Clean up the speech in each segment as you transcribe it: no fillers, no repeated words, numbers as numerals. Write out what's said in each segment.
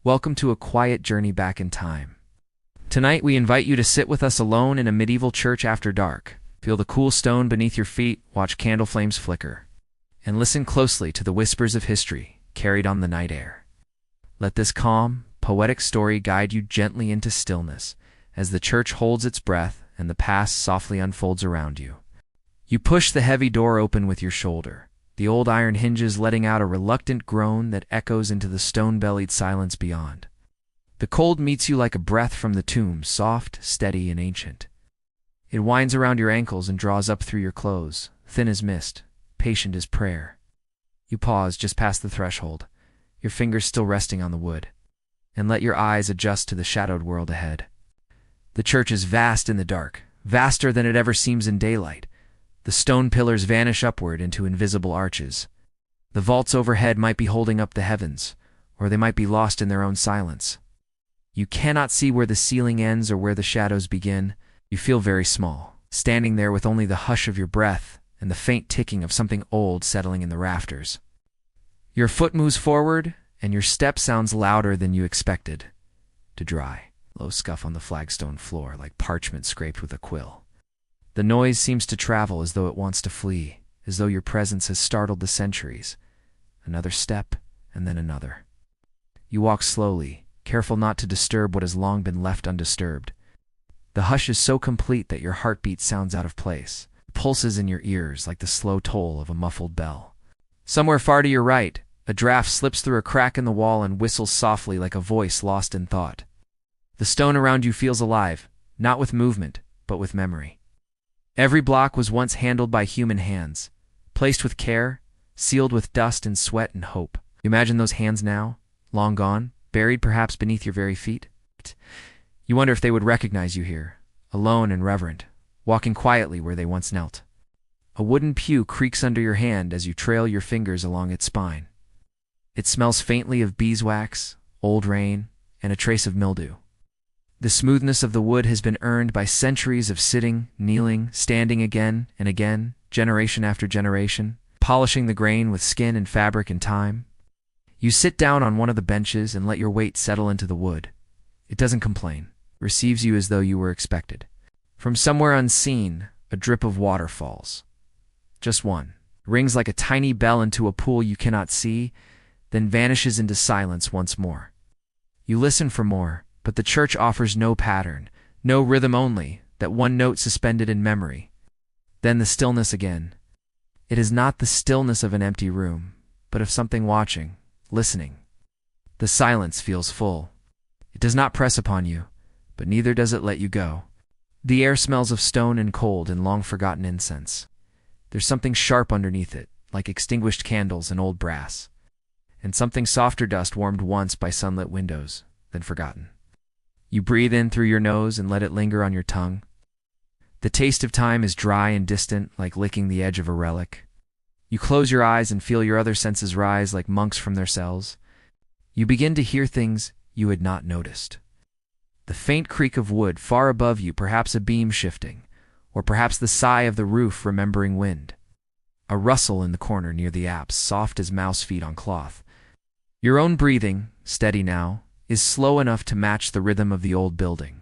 Welcome to a quiet journey back in time. Tonight we invite you to sit with us alone in a medieval church after dark. Feel the cool stone beneath your feet, watch candle flames flicker, and listen closely to the whispers of history carried on the night air. Let this calm, poetic story guide you gently into stillness as the church holds its breath and the past softly unfolds around you. You push the heavy door open with your shoulder, the old iron hinges letting out a reluctant groan that echoes into the stone-bellied silence beyond. The cold meets you like a breath from the tomb, soft, steady, and ancient. It winds around your ankles and draws up through your clothes, thin as mist, patient as prayer. You pause just past the threshold, your fingers still resting on the wood, and let your eyes adjust to the shadowed world ahead. The church is vast in the dark, vaster than it ever seems in daylight. The stone pillars vanish upward into invisible arches. The vaults overhead might be holding up the heavens, or they might be lost in their own silence. You cannot see where the ceiling ends or where the shadows begin. You feel very small, standing there with only the hush of your breath and the faint ticking of something old settling in the rafters. Your foot moves forward, and your step sounds louder than you expected. To dry, low scuff on the flagstone floor like parchment scraped with a quill. The noise seems to travel as though it wants to flee, as though your presence has startled the centuries. Another step, and then another. You walk slowly, careful not to disturb what has long been left undisturbed. The hush is so complete that your heartbeat sounds out of place, pulses in your ears like the slow toll of a muffled bell. Somewhere far to your right, a draft slips through a crack in the wall and whistles softly like a voice lost in thought. The stone around you feels alive, not with movement, but with memory. Every block was once handled by human hands, placed with care, sealed with dust and sweat and hope. You imagine those hands now, long gone, buried perhaps beneath your very feet? You wonder if they would recognize you here, alone and reverent, walking quietly where they once knelt. A wooden pew creaks under your hand as you trail your fingers along its spine. It smells faintly of beeswax, old rain, and a trace of mildew. The smoothness of the wood has been earned by centuries of sitting, kneeling, standing again and again, generation after generation, polishing the grain with skin and fabric and time. You sit down on one of the benches and let your weight settle into the wood. It doesn't complain, receives you as though you were expected. From somewhere unseen, a drip of water falls. Just one. Rings like a tiny bell into a pool you cannot see, then vanishes into silence once more. You listen for more, but the church offers no pattern, no rhythm, only that one note suspended in memory. Then the stillness again. It is not the stillness of an empty room, but of something watching, listening. The silence feels full. It does not press upon you, but neither does it let you go. The air smells of stone and cold and long-forgotten incense. There's something sharp underneath it, like extinguished candles and old brass. And something softer, dust warmed once by sunlit windows, then forgotten. You breathe in through your nose and let it linger on your tongue. The taste of time is dry and distant, like licking the edge of a relic. You close your eyes and feel your other senses rise like monks from their cells. You begin to hear things you had not noticed. The faint creak of wood far above you, perhaps a beam shifting, or perhaps the sigh of the roof remembering wind. A rustle in the corner near the apse, soft as mouse feet on cloth. Your own breathing, steady now, is slow enough to match the rhythm of the old building.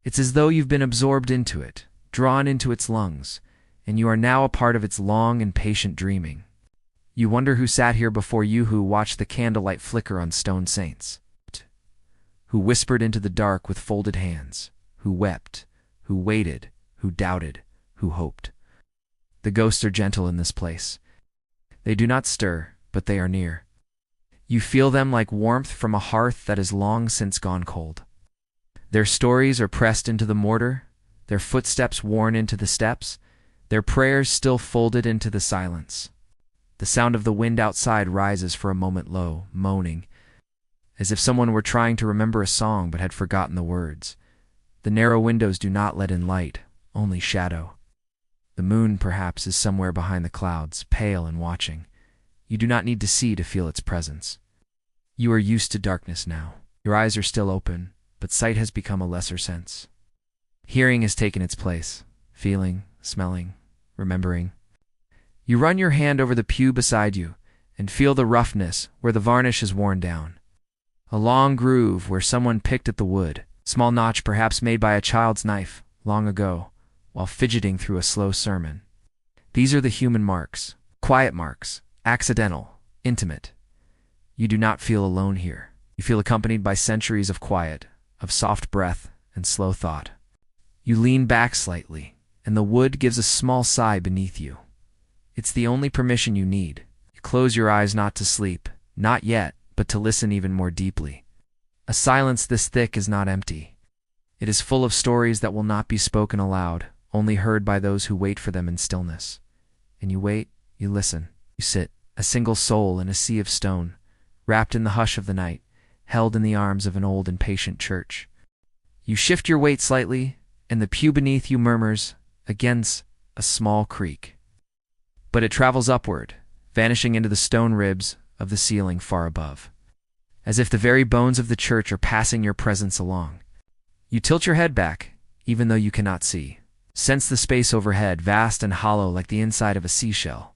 It's as though you've been absorbed into it, drawn into its lungs, and you are now a part of its long and patient dreaming. You wonder who sat here before you, who watched the candlelight flicker on stone saints, who whispered into the dark with folded hands, who wept, who waited, who doubted, who hoped. The ghosts are gentle in this place. They do not stir, but they are near. You feel them like warmth from a hearth that has long since gone cold. Their stories are pressed into the mortar, their footsteps worn into the steps, their prayers still folded into the silence. The sound of the wind outside rises for a moment low, moaning, as if someone were trying to remember a song but had forgotten the words. The narrow windows do not let in light, only shadow. The moon, perhaps, is somewhere behind the clouds, pale and watching. You do not need to see to feel its presence. You are used to darkness now. Your eyes are still open, but sight has become a lesser sense. Hearing has taken its place, feeling, smelling, remembering. You run your hand over the pew beside you and feel the roughness where the varnish is worn down. A long groove where someone picked at the wood, small notch perhaps made by a child's knife long ago, while fidgeting through a slow sermon. These are the human marks, quiet marks, accidental, intimate. You do not feel alone here. You feel accompanied by centuries of quiet, of soft breath and slow thought. You lean back slightly, and the wood gives a small sigh beneath you. It's the only permission you need. You close your eyes not to sleep, not yet, but to listen even more deeply. A silence this thick is not empty. It is full of stories that will not be spoken aloud, only heard by those who wait for them in stillness. And you wait, you listen, you sit, a single soul in a sea of stone, wrapped in the hush of the night, held in the arms of an old and patient church. You shift your weight slightly, and the pew beneath you murmurs against a small creak. But it travels upward, vanishing into the stone ribs of the ceiling far above, as if the very bones of the church are passing your presence along. You tilt your head back, even though you cannot see. Sense the space overhead, vast and hollow like the inside of a seashell.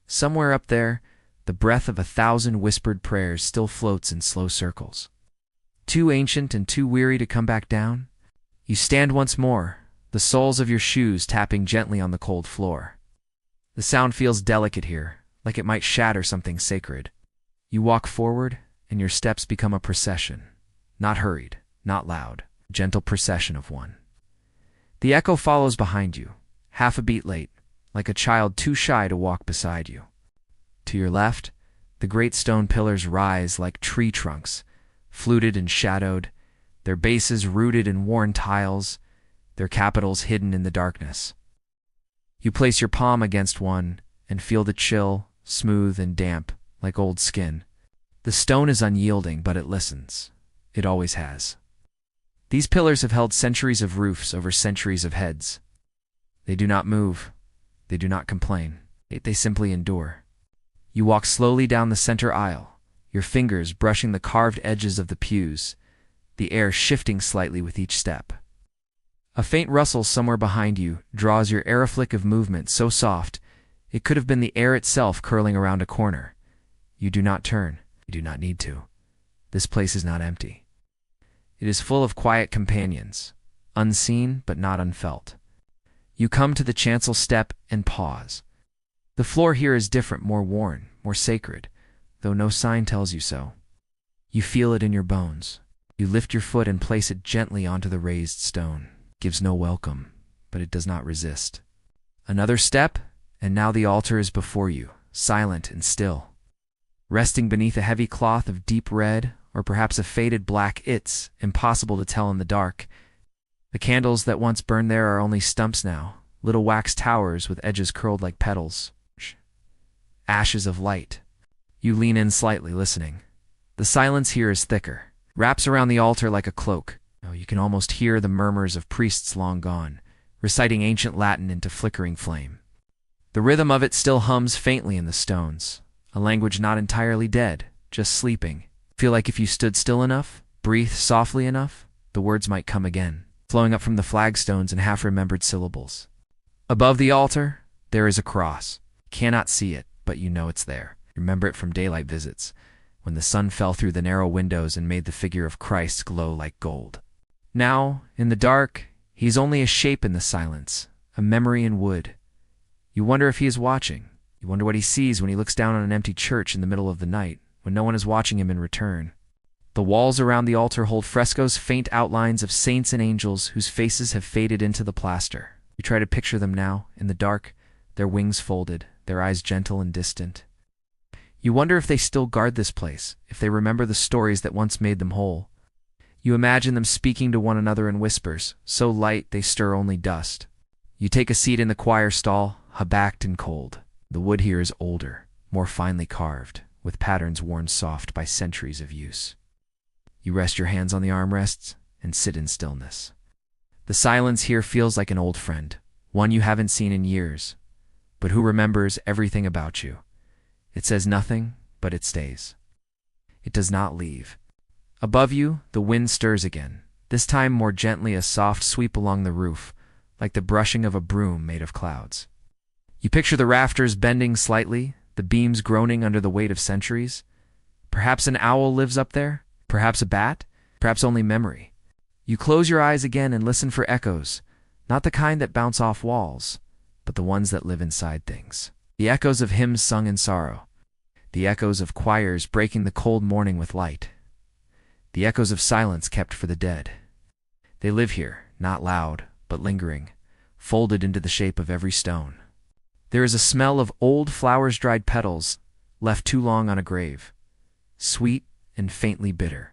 Somewhere up there, the breath of 1,000 whispered prayers still floats in slow circles. Too ancient and too weary to come back down, you stand once more, the soles of your shoes tapping gently on the cold floor. The sound feels delicate here, like it might shatter something sacred. You walk forward, and your steps become a procession. Not hurried, not loud, a gentle procession of one. The echo follows behind you, half a beat late, like a child too shy to walk beside you. To your left, the great stone pillars rise like tree trunks, fluted and shadowed, their bases rooted in worn tiles, their capitals hidden in the darkness. You place your palm against one and feel the chill, smooth and damp, like old skin. The stone is unyielding, but it listens. It always has. These pillars have held centuries of roofs over centuries of heads. They do not move. They do not complain. They simply endure. You walk slowly down the center aisle, your fingers brushing the carved edges of the pews, the air shifting slightly with each step. A faint rustle somewhere behind you draws your aeroflick of movement so soft it could have been the air itself curling around a corner. You do not turn. You do not need to. This place is not empty. It is full of quiet companions, unseen but not unfelt. You come to the chancel step and pause. The floor here is different, more worn, more sacred, though no sign tells you so. You feel it in your bones. You lift your foot and place it gently onto the raised stone. It gives no welcome, but it does not resist. Another step, and now the altar is before you, silent and still. Resting beneath a heavy cloth of deep red, or perhaps a faded black, it's impossible to tell in the dark. The candles that once burned there are only stumps now, little wax towers with edges curled like petals. Ashes of light. You lean in slightly, listening. The silence here is thicker, wraps around the altar like a cloak. You can almost hear the murmurs of priests long gone, reciting ancient Latin into flickering flame. The rhythm of it still hums faintly in the stones, a language not entirely dead, just sleeping. Feel like if you stood still enough, breathe softly enough, the words might come again, flowing up from the flagstones in half-remembered syllables. Above the altar, there is a cross. You cannot see it, but you know it's there. Remember it from daylight visits, when the sun fell through the narrow windows and made the figure of Christ glow like gold. Now, in the dark, he's only a shape in the silence, a memory in wood. You wonder if he is watching. You wonder what he sees when he looks down on an empty church in the middle of the night, when no one is watching him in return. The walls around the altar hold frescoes, faint outlines of saints and angels whose faces have faded into the plaster. You try to picture them now, in the dark, their wings folded, their eyes gentle and distant. You wonder if they still guard this place, if they remember the stories that once made them whole. You imagine them speaking to one another in whispers, so light they stir only dust. You take a seat in the choir stall, hubacked and cold. The wood here is older, more finely carved, with patterns worn soft by centuries of use. You rest your hands on the armrests and sit in stillness. The silence here feels like an old friend, one you haven't seen in years, but who remembers everything about you. It says nothing, but it stays. It does not leave. Above you, the wind stirs again, this time more gently, a soft sweep along the roof, like the brushing of a broom made of clouds. You picture the rafters bending slightly, the beams groaning under the weight of centuries. Perhaps an owl lives up there. Perhaps a bat? Perhaps only memory. You close your eyes again and listen for echoes, not the kind that bounce off walls, but the ones that live inside things. The echoes of hymns sung in sorrow. The echoes of choirs breaking the cold morning with light. The echoes of silence kept for the dead. They live here, not loud, but lingering, folded into the shape of every stone. There is a smell of old flowers' dried petals, left too long on a grave, sweet and faintly bitter.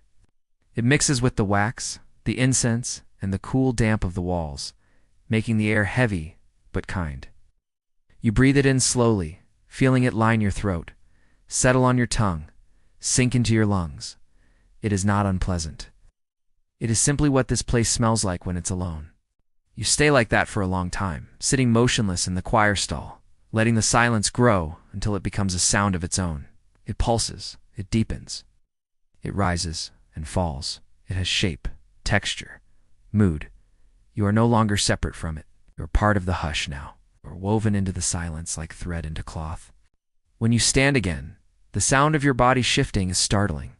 It mixes with the wax, the incense, and the cool damp of the walls, making the air heavy but kind. You breathe it in slowly, feeling it line your throat, settle on your tongue, sink into your lungs. It is not unpleasant. It is simply what this place smells like when it's alone. You stay like that for a long time, sitting motionless in the choir stall, letting the silence grow until it becomes a sound of its own. It pulses, it deepens. It rises and falls. It has shape, texture, mood. You are no longer separate from it. You are part of the hush now, or woven into the silence like thread into cloth. When you stand again, the sound of your body shifting is startling.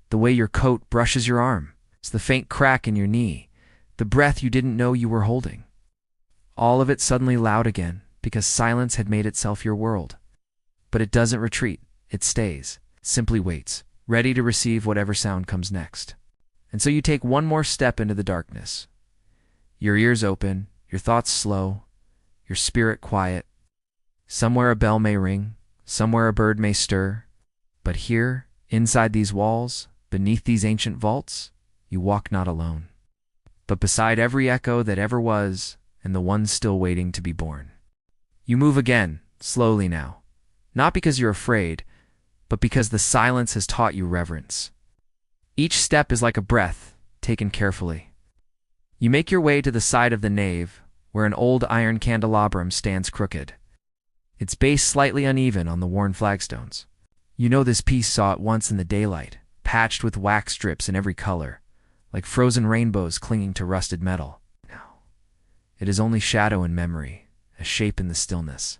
The way your coat brushes your arm, it's the faint crack in your knee, the breath you didn't know you were holding. All of it suddenly loud again, because silence had made itself your world. But it doesn't retreat, it stays, simply waits, ready to receive whatever sound comes next. And so you take one more step into the darkness. Your ears open, your thoughts slow, your spirit quiet. Somewhere a bell may ring, somewhere a bird may stir, but here, inside these walls, beneath these ancient vaults, you walk not alone, but beside every echo that ever was and the one still waiting to be born. You move again, slowly now, not because you're afraid, but because the silence has taught you reverence. Each step is like a breath, taken carefully. You make your way to the side of the nave, where an old iron candelabrum stands crooked, its base slightly uneven on the worn flagstones. You know this piece saw it once in the daylight, patched with wax strips in every color, like frozen rainbows clinging to rusted metal. Now, it is only shadow and memory, a shape in the stillness.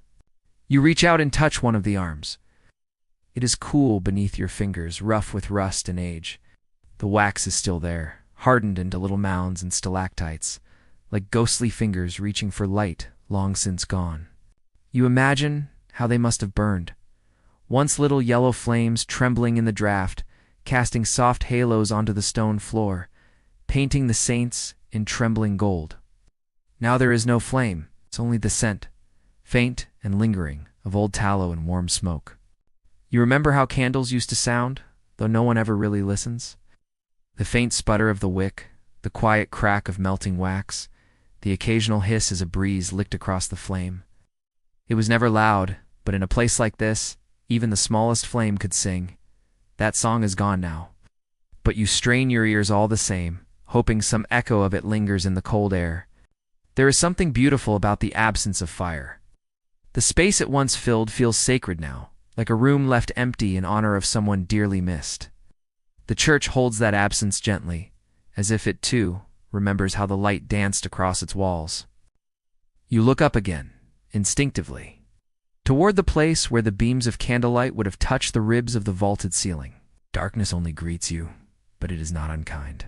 You reach out and touch one of the arms. It is cool beneath your fingers, rough with rust and age. The wax is still there, hardened into little mounds and stalactites, like ghostly fingers reaching for light long since gone. You imagine how they must have burned. Once little yellow flames trembling in the draught, casting soft halos onto the stone floor, painting the saints in trembling gold. Now there is no flame, it's only the scent, faint and lingering, of old tallow and warm smoke. You remember how candles used to sound, though no one ever really listens? The faint sputter of the wick, the quiet crack of melting wax, the occasional hiss as a breeze licked across the flame. It was never loud, but in a place like this, even the smallest flame could sing. That song is gone now. But you strain your ears all the same, hoping some echo of it lingers in the cold air. There is something beautiful about the absence of fire. The space it once filled feels sacred now, like a room left empty in honor of someone dearly missed. The church holds that absence gently, as if it, too, remembers how the light danced across its walls. You look up again, instinctively, toward the place where the beams of candlelight would have touched the ribs of the vaulted ceiling. Darkness only greets you, but it is not unkind.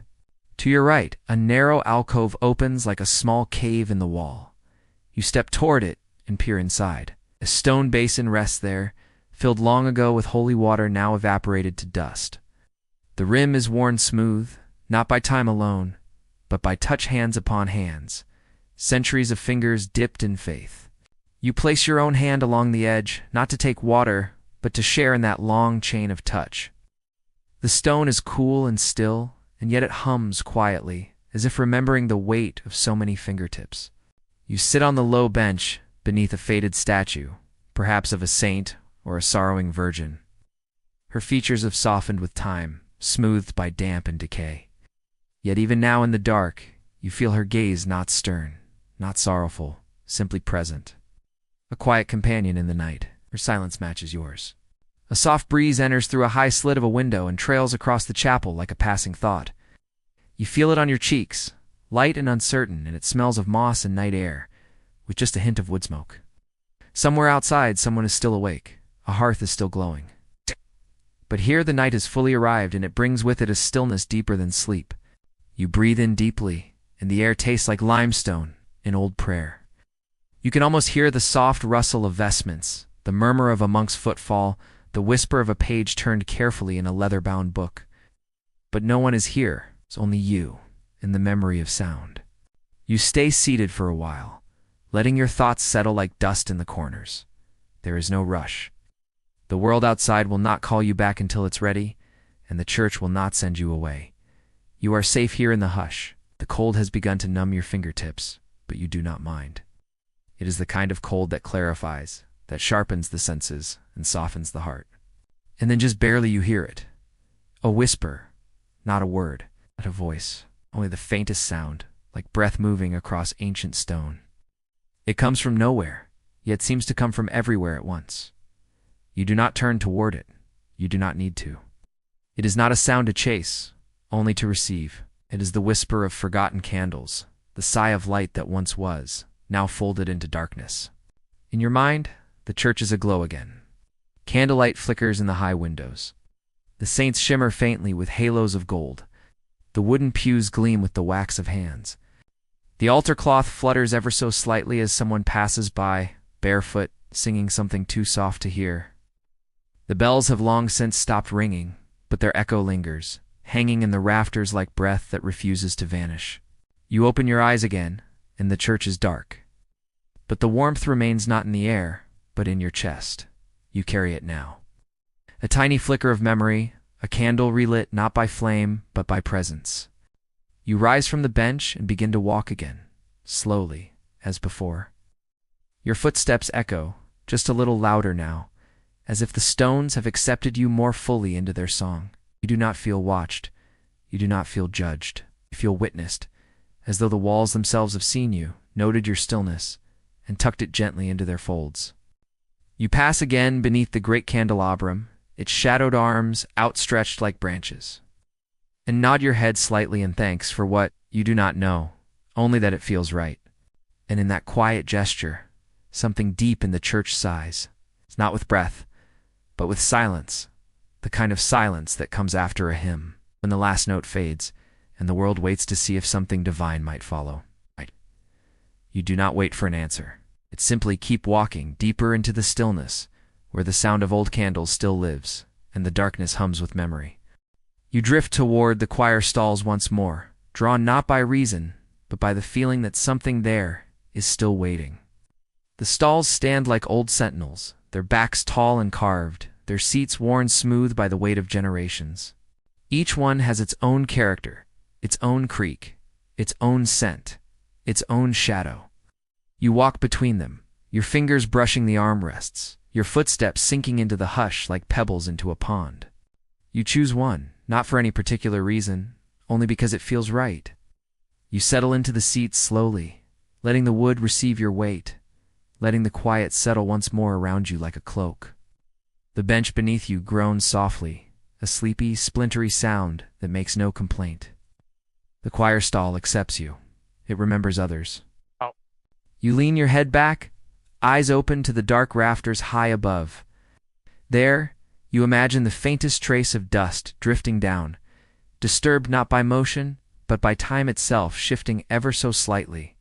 To your right, a narrow alcove opens like a small cave in the wall. You step toward it and peer inside. A stone basin rests there, filled long ago with holy water now evaporated to dust. The rim is worn smooth, not by time alone, but by touch hands upon hands, centuries of fingers dipped in faith. You place your own hand along the edge, not to take water, but to share in that long chain of touch. The stone is cool and still, and yet it hums quietly, as if remembering the weight of so many fingertips. You sit on the low bench beneath a faded statue, perhaps of a saint or a sorrowing virgin. Her features have softened with time, smoothed by damp and decay. Yet even now in the dark, you feel her gaze not stern, not sorrowful, simply present. A quiet companion in the night, her silence matches yours. A soft breeze enters through a high slit of a window and trails across the chapel like a passing thought. You feel it on your cheeks, light and uncertain, and it smells of moss and night air, with just a hint of wood smoke. Somewhere outside, someone is still awake. A hearth is still glowing. Tick, But here the night has fully arrived, and it brings with it a stillness deeper than sleep. You breathe in deeply, and the air tastes like limestone, an old prayer. You can almost hear the soft rustle of vestments, the murmur of a monk's footfall, the whisper of a page turned carefully in a leather-bound book. But no one is here. It's only you, and the memory of sound. You stay seated for a while, letting your thoughts settle like dust in the corners. There is no rush. The world outside will not call you back until it's ready, and the church will not send you away. You are safe here in the hush. The cold has begun to numb your fingertips, but you do not mind. It is the kind of cold that clarifies, that sharpens the senses and softens the heart. And then just barely you hear it. A whisper, not a word, not a voice, only the faintest sound, like breath moving across ancient stone. It comes from nowhere, yet seems to come from everywhere at once. You do not turn toward it. You do not need to. It is not a sound to chase, only to receive. It is the whisper of forgotten candles, the sigh of light that once was, now folded into darkness. In your mind, the church is aglow again. Candlelight flickers in the high windows. The saints shimmer faintly with halos of gold. The wooden pews gleam with the wax of hands. The altar cloth flutters ever so slightly as someone passes by, barefoot, singing something too soft to hear. The bells have long since stopped ringing, but their echo lingers, hanging in the rafters like breath that refuses to vanish. You open your eyes again, and the church is dark. But the warmth remains not in the air, but in your chest. You carry it now. A tiny flicker of memory, a candle relit not by flame, but by presence. You rise from the bench and begin to walk again, slowly, as before. Your footsteps echo, just a little louder now, as if the stones have accepted you more fully into their song. You do not feel watched. You do not feel judged. You feel witnessed, as though the walls themselves have seen you, noted your stillness, and tucked it gently into their folds. You pass again beneath the great candelabrum, its shadowed arms outstretched like branches, and nod your head slightly in thanks for what you do not know, only that it feels right. And in that quiet gesture, something deep in the church sighs. It's not with breath, but with silence, the kind of silence that comes after a hymn, when the last note fades, and the world waits to see if something divine might follow. You do not wait for an answer. It's simply keep walking deeper into the stillness, where the sound of old candles still lives, and the darkness hums with memory. You drift toward the choir stalls once more, drawn not by reason, but by the feeling that something there is still waiting. The stalls stand like old sentinels, their backs tall and carved, their seats worn smooth by the weight of generations. Each one has its own character, its own creak, its own scent, its own shadow. You walk between them, your fingers brushing the armrests, your footsteps sinking into the hush like pebbles into a pond. You choose one, not for any particular reason, only because it feels right. You settle into the seats slowly, letting the wood receive your weight, letting the quiet settle once more around you like a cloak. The bench beneath you groans softly, a sleepy, splintery sound that makes no complaint. The choir stall accepts you. It remembers others. You lean your head back, eyes open to the dark rafters high above. There, you imagine the faintest trace of dust drifting down, disturbed not by motion, but by time itself shifting ever so slightly.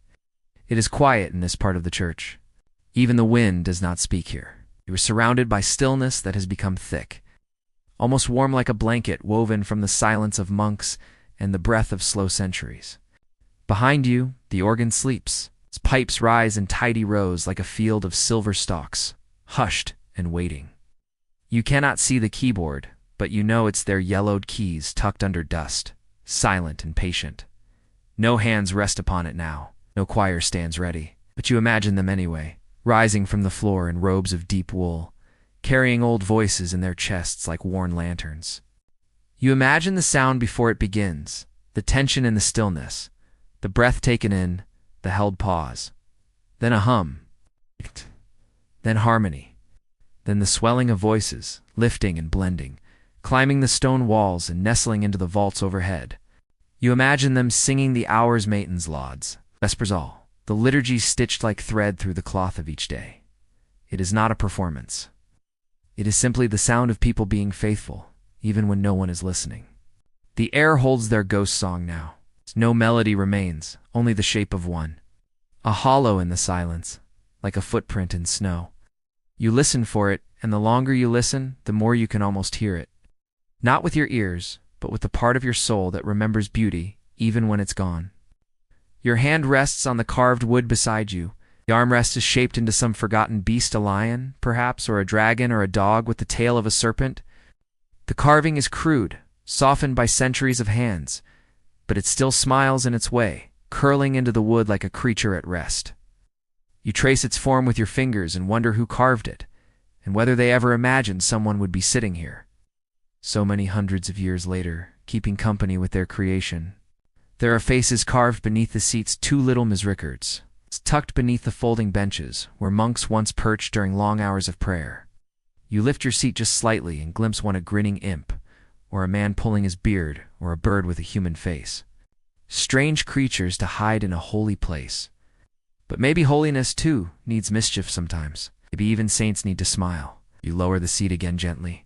It is quiet in this part of the church. Even the wind does not speak here. You are surrounded by stillness that has become thick, almost warm like a blanket woven from the silence of monks and the breath of slow centuries. Behind you, the organ sleeps. Its pipes rise in tidy rows like a field of silver stalks, hushed and waiting. You cannot see the keyboard, but you know it's their yellowed keys tucked under dust, silent and patient. No hands rest upon it now, no choir stands ready, but you imagine them anyway, rising from the floor in robes of deep wool, carrying old voices in their chests like worn lanterns. You imagine the sound before it begins, the tension in the stillness, the breath taken in, the held pause, then a hum, then harmony, then the swelling of voices, lifting and blending, climbing the stone walls and nestling into the vaults overhead. You imagine them singing the Hours Matins lauds, Vespers all, the liturgy stitched like thread through the cloth of each day. It is not a performance. It is simply the sound of people being faithful, even when no one is listening. The air holds their ghost song now. No melody remains, only the shape of one. A hollow in the silence, like a footprint in snow. You listen for it, and the longer you listen, the more you can almost hear it. Not with your ears, but with the part of your soul that remembers beauty, even when it's gone. Your hand rests on the carved wood beside you. The armrest is shaped into some forgotten beast, a lion, perhaps, or a dragon, or a dog with the tail of a serpent. The carving is crude, softened by centuries of hands, but it still smiles in its way, curling into the wood like a creature at rest. You trace its form with your fingers and wonder who carved it, and whether they ever imagined someone would be sitting here, so many hundreds of years later, keeping company with their creation. There are faces carved beneath the seats, two little misericords, tucked beneath the folding benches, where monks once perched during long hours of prayer. You lift your seat just slightly and glimpse one, a grinning imp, or a man pulling his beard, or a bird with a human face. Strange creatures to hide in a holy place. But maybe holiness, too, needs mischief sometimes. Maybe even saints need to smile. You lower the seat again gently,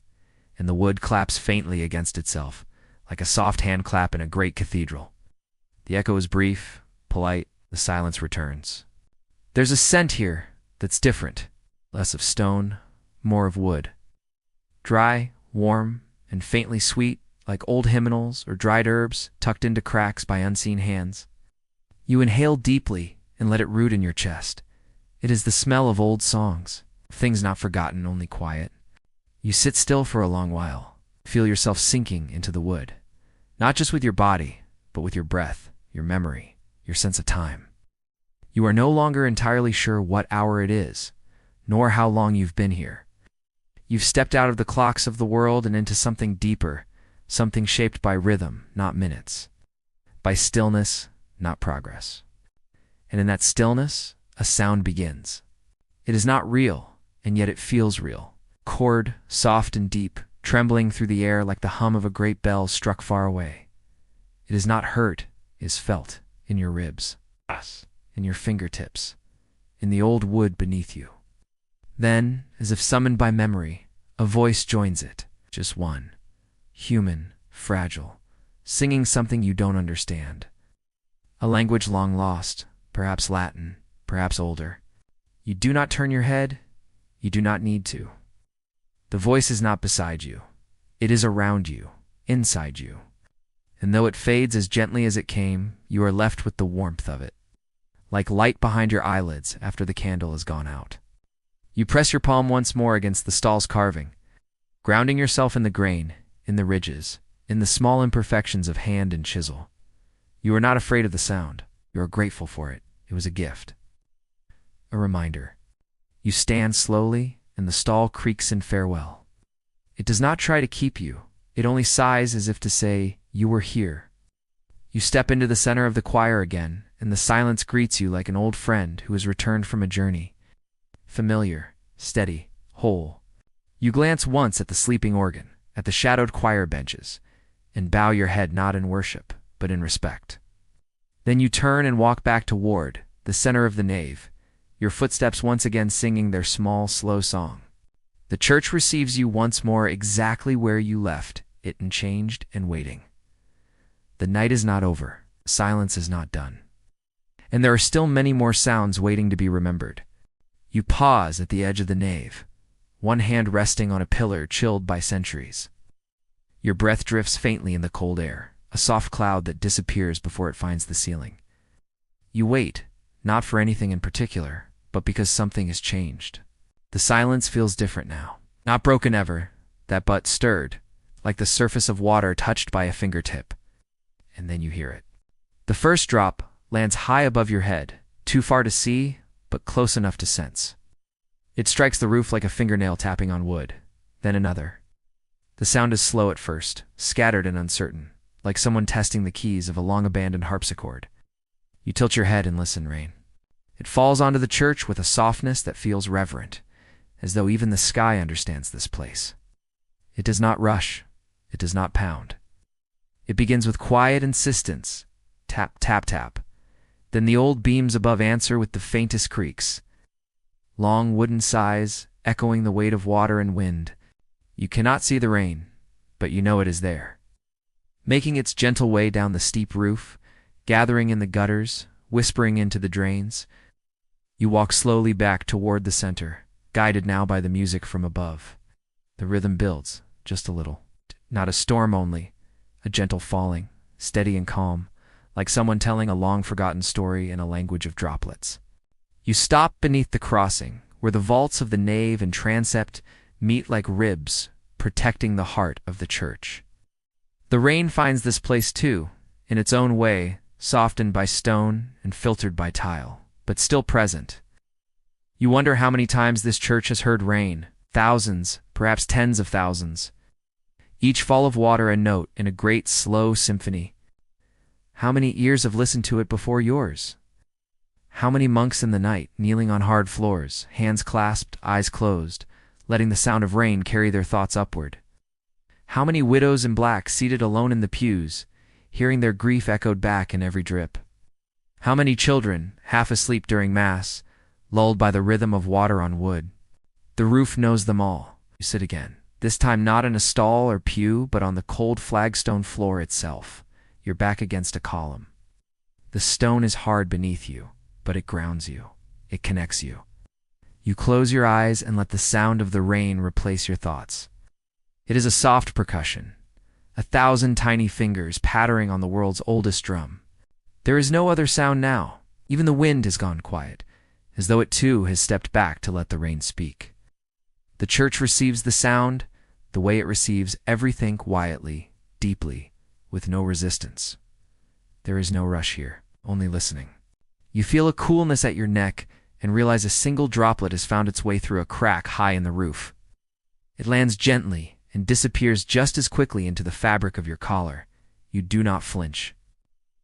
and the wood claps faintly against itself, like a soft hand clap in a great cathedral. The echo is brief, polite. The silence returns. There's a scent here that's different. Less of stone, more of wood. Dry, warm, and faintly sweet, like old hymnals or dried herbs tucked into cracks by unseen hands. You inhale deeply and let it root in your chest. It is the smell of old songs, things not forgotten, only quiet. You sit still for a long while, feel yourself sinking into the wood, not just with your body, but with your breath, your memory, your sense of time. You are no longer entirely sure what hour it is, nor how long you've been here. You've stepped out of the clocks of the world and into something deeper, something shaped by rhythm, not minutes, by stillness, not progress. And in that stillness, a sound begins. It is not real, and yet it feels real. Chord, soft and deep, trembling through the air like the hum of a great bell struck far away. It is not heard, it is felt. In your ribs, in your fingertips, in the old wood beneath you. Then, as if summoned by memory, a voice joins it, just one, human, fragile, singing something you don't understand. A language long lost, perhaps Latin, perhaps older. You do not turn your head, you do not need to. The voice is not beside you, it is around you, inside you. And though it fades as gently as it came, you are left with the warmth of it, like light behind your eyelids after the candle has gone out. You press your palm once more against the stall's carving, grounding yourself in the grain, in the ridges, in the small imperfections of hand and chisel. You are not afraid of the sound. You are grateful for it. It was a gift. A reminder. You stand slowly, and the stall creaks in farewell. It does not try to keep you. It only sighs as if to say, "You were here." You step into the center of the choir again, and the silence greets you like an old friend who has returned from a journey. Familiar, steady, whole. You glance once at the sleeping organ, at the shadowed choir benches, and bow your head not in worship, but in respect. Then you turn and walk back toward the center of the nave, your footsteps once again singing their small, slow song. The church receives you once more exactly where you left it, unchanged and waiting. The night is not over, silence is not done. And there are still many more sounds waiting to be remembered. You pause at the edge of the nave, one hand resting on a pillar chilled by centuries. Your breath drifts faintly in the cold air, a soft cloud that disappears before it finds the ceiling. You wait, not for anything in particular, but because something has changed. The silence feels different now. Not broken ever, but stirred, like the surface of water touched by a fingertip. And then you hear it. The first drop lands high above your head, too far to see, but close enough to sense. It strikes the roof like a fingernail tapping on wood, then another. The sound is slow at first, scattered and uncertain, like someone testing the keys of a long-abandoned harpsichord. You tilt your head and listen, rain. It falls onto the church with a softness that feels reverent, as though even the sky understands this place. It does not rush. It does not pound. It begins with quiet insistence, tap, tap, tap. Then the old beams above answer with the faintest creaks. Long wooden sighs, echoing the weight of water and wind. You cannot see the rain, but you know it is there. Making its gentle way down the steep roof, gathering in the gutters, whispering into the drains, you walk slowly back toward the center, guided now by the music from above. The rhythm builds, just a little. Not a storm only, a gentle falling, steady and calm, like someone telling a long-forgotten story in a language of droplets. You stop beneath the crossing, where the vaults of the nave and transept meet like ribs, protecting the heart of the church. The rain finds this place too, in its own way, softened by stone and filtered by tile, but still present. You wonder how many times this church has heard rain, thousands, perhaps tens of thousands. Each fall of water a note in a great slow symphony. How many ears have listened to it before yours? How many monks in the night, kneeling on hard floors, hands clasped, eyes closed, letting the sound of rain carry their thoughts upward? How many widows in black seated alone in the pews, hearing their grief echoed back in every drip? How many children, half asleep during Mass, lulled by the rhythm of water on wood? The roof knows them all. You sit again, this time not in a stall or pew, but on the cold flagstone floor itself, your back against a column. The stone is hard beneath you, but it grounds you. It connects you. You close your eyes and let the sound of the rain replace your thoughts. It is a soft percussion, 1,000 tiny fingers pattering on the world's oldest drum. There is no other sound now. Even the wind has gone quiet, as though it too has stepped back to let the rain speak. The church receives the sound the way it receives everything, quietly, deeply, with no resistance. There is no rush here, only listening. You feel a coolness at your neck and realize a single droplet has found its way through a crack high in the roof. It lands gently and disappears just as quickly into the fabric of your collar. You do not flinch.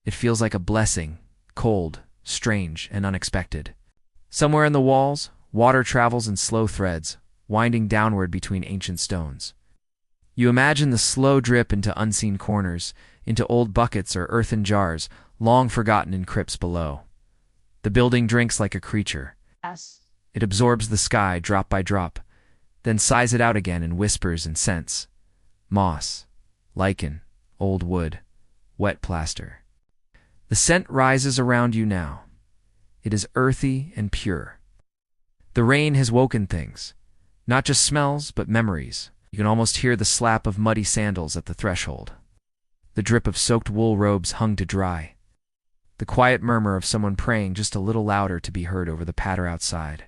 It feels like a blessing, cold, strange, and unexpected. Somewhere in the walls, water travels in slow threads, winding downward between ancient stones. You imagine the slow drip into unseen corners, into old buckets or earthen jars, long forgotten in crypts below. The building drinks like a creature. Yes. It absorbs the sky drop by drop, then sighs it out again in whispers and scents. Moss, lichen, old wood, wet plaster. The scent rises around you now. It is earthy and pure. The rain has woken things, not just smells, but memories. You can almost hear the slap of muddy sandals at the threshold, the drip of soaked wool robes hung to dry, the quiet murmur of someone praying just a little louder to be heard over the patter outside.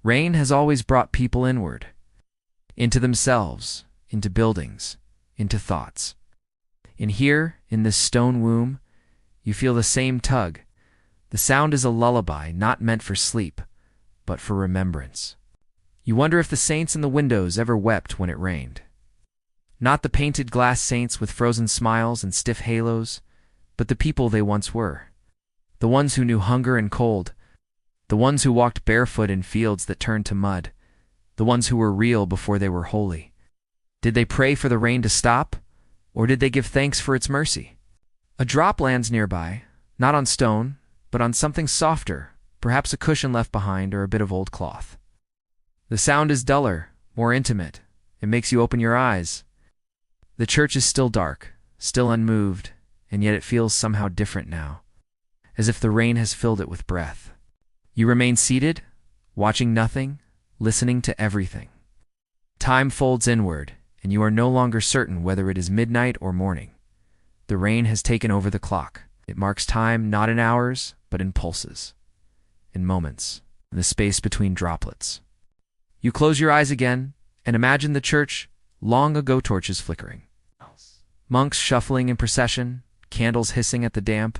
Rain has always brought people inward, into themselves, into buildings, into thoughts. And here, in this stone womb, you feel the same tug. The sound is a lullaby not meant for sleep, but for remembrance. You wonder if the saints in the windows ever wept when it rained. Not the painted glass saints with frozen smiles and stiff halos, but the people they once were. The ones who knew hunger and cold, the ones who walked barefoot in fields that turned to mud, the ones who were real before they were holy. Did they pray for the rain to stop, or did they give thanks for its mercy? A drop lands nearby, not on stone, but on something softer, perhaps a cushion left behind or a bit of old cloth. The sound is duller, more intimate. It makes you open your eyes. The church is still dark, still unmoved, and yet it feels somehow different now, as if the rain has filled it with breath. You remain seated, watching nothing, listening to everything. Time folds inward, and you are no longer certain whether it is midnight or morning. The rain has taken over the clock. It marks time not in hours, but in pulses, in moments, in the space between droplets. You close your eyes again and imagine the church, long ago torches flickering. Monks shuffling in procession, candles hissing at the damp,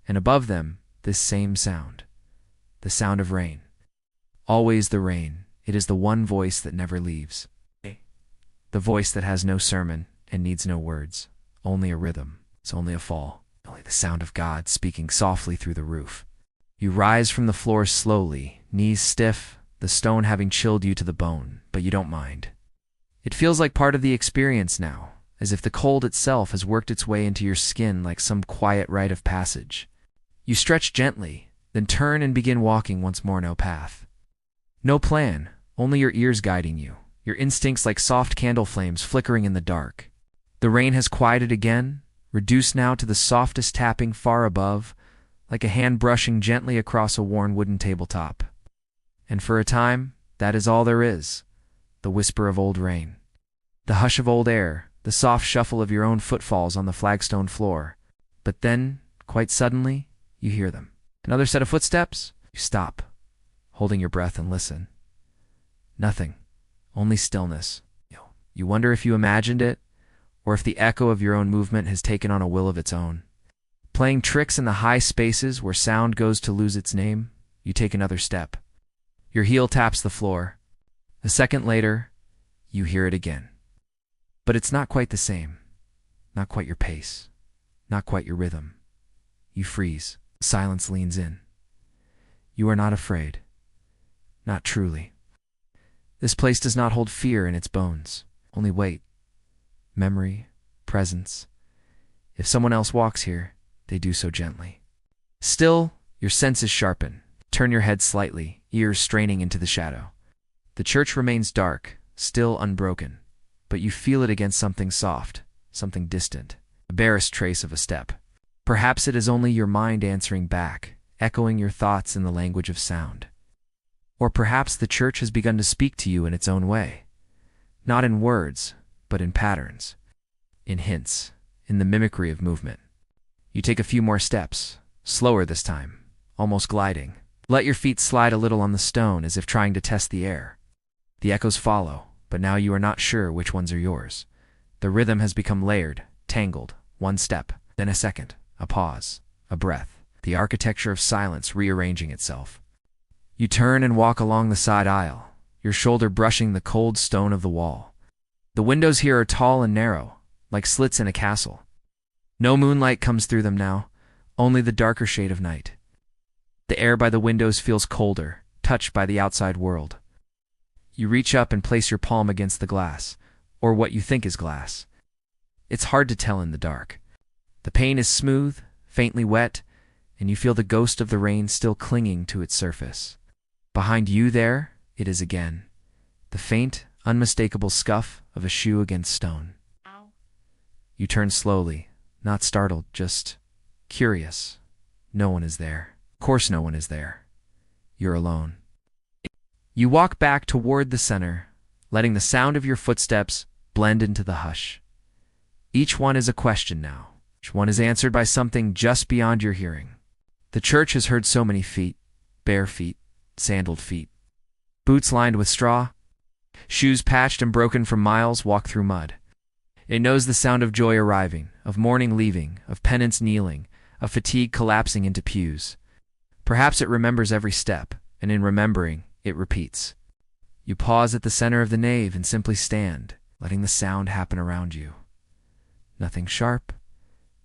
and above them, this same sound. The sound of rain. Always the rain. It is the one voice that never leaves. The voice that has no sermon and needs no words, only a rhythm. It's only a fall, only the sound of God speaking softly through the roof. You rise from the floor slowly, knees stiff, the stone having chilled you to the bone, but you don't mind. It feels like part of the experience now, as if the cold itself has worked its way into your skin like some quiet rite of passage. You stretch gently, then turn and begin walking once more no path. No plan, only your ears guiding you, your instincts like soft candle flames flickering in the dark. The rain has quieted again, reduced now to the softest tapping far above, like a hand brushing gently across a worn wooden tabletop. And for a time, that is all there is, the whisper of old rain, the hush of old air, the soft shuffle of your own footfalls on the flagstone floor. But then, quite suddenly, you hear them. Another set of footsteps. You stop, holding your breath, and listen. Nothing, only stillness. You wonder if you imagined it, or if the echo of your own movement has taken on a will of its own. Playing tricks in the high spaces where sound goes to lose its name, you take another step. Your heel taps the floor. A second later, you hear it again. But it's not quite the same. Not quite your pace. Not quite your rhythm. You freeze. Silence leans in. You are not afraid. Not truly. This place does not hold fear in its bones. Only weight, memory, presence. If someone else walks here, they do so gently. Still, your senses sharpen. Turn your head slightly, ears straining into the shadow. The church remains dark, still unbroken, but you feel it against something soft, something distant, a barest trace of a step. Perhaps it is only your mind answering back, echoing your thoughts in the language of sound. Or perhaps the church has begun to speak to you in its own way. Not in words, but in patterns, in hints, in the mimicry of movement. You take a few more steps, slower this time, almost gliding. Let your feet slide a little on the stone as if trying to test the air. The echoes follow, but now you are not sure which ones are yours. The rhythm has become layered, tangled, one step, then a second, a pause, a breath, the architecture of silence rearranging itself. You turn and walk along the side aisle, your shoulder brushing the cold stone of the wall. The windows here are tall and narrow, like slits in a castle. No moonlight comes through them now, only the darker shade of night. The air by the windows feels colder, touched by the outside world. You reach up and place your palm against the glass, or what you think is glass. It's hard to tell in the dark. The pane is smooth, faintly wet, and you feel the ghost of the rain still clinging to its surface. Behind you there, it is again, the faint, unmistakable scuff of a shoe against stone. Ow. You turn slowly, not startled, just curious. No one is there. Of course no one is there. You're alone. You walk back toward the center, letting the sound of your footsteps blend into the hush. Each one is a question now. Each one is answered by something just beyond your hearing. The church has heard so many feet, bare feet, sandaled feet. Boots lined with straw, shoes patched and broken from miles walk through mud. It knows the sound of joy arriving, of mourning leaving, of penance kneeling, of fatigue collapsing into pews. Perhaps it remembers every step, and in remembering, it repeats. You pause at the center of the nave and simply stand, letting the sound happen around you. Nothing sharp,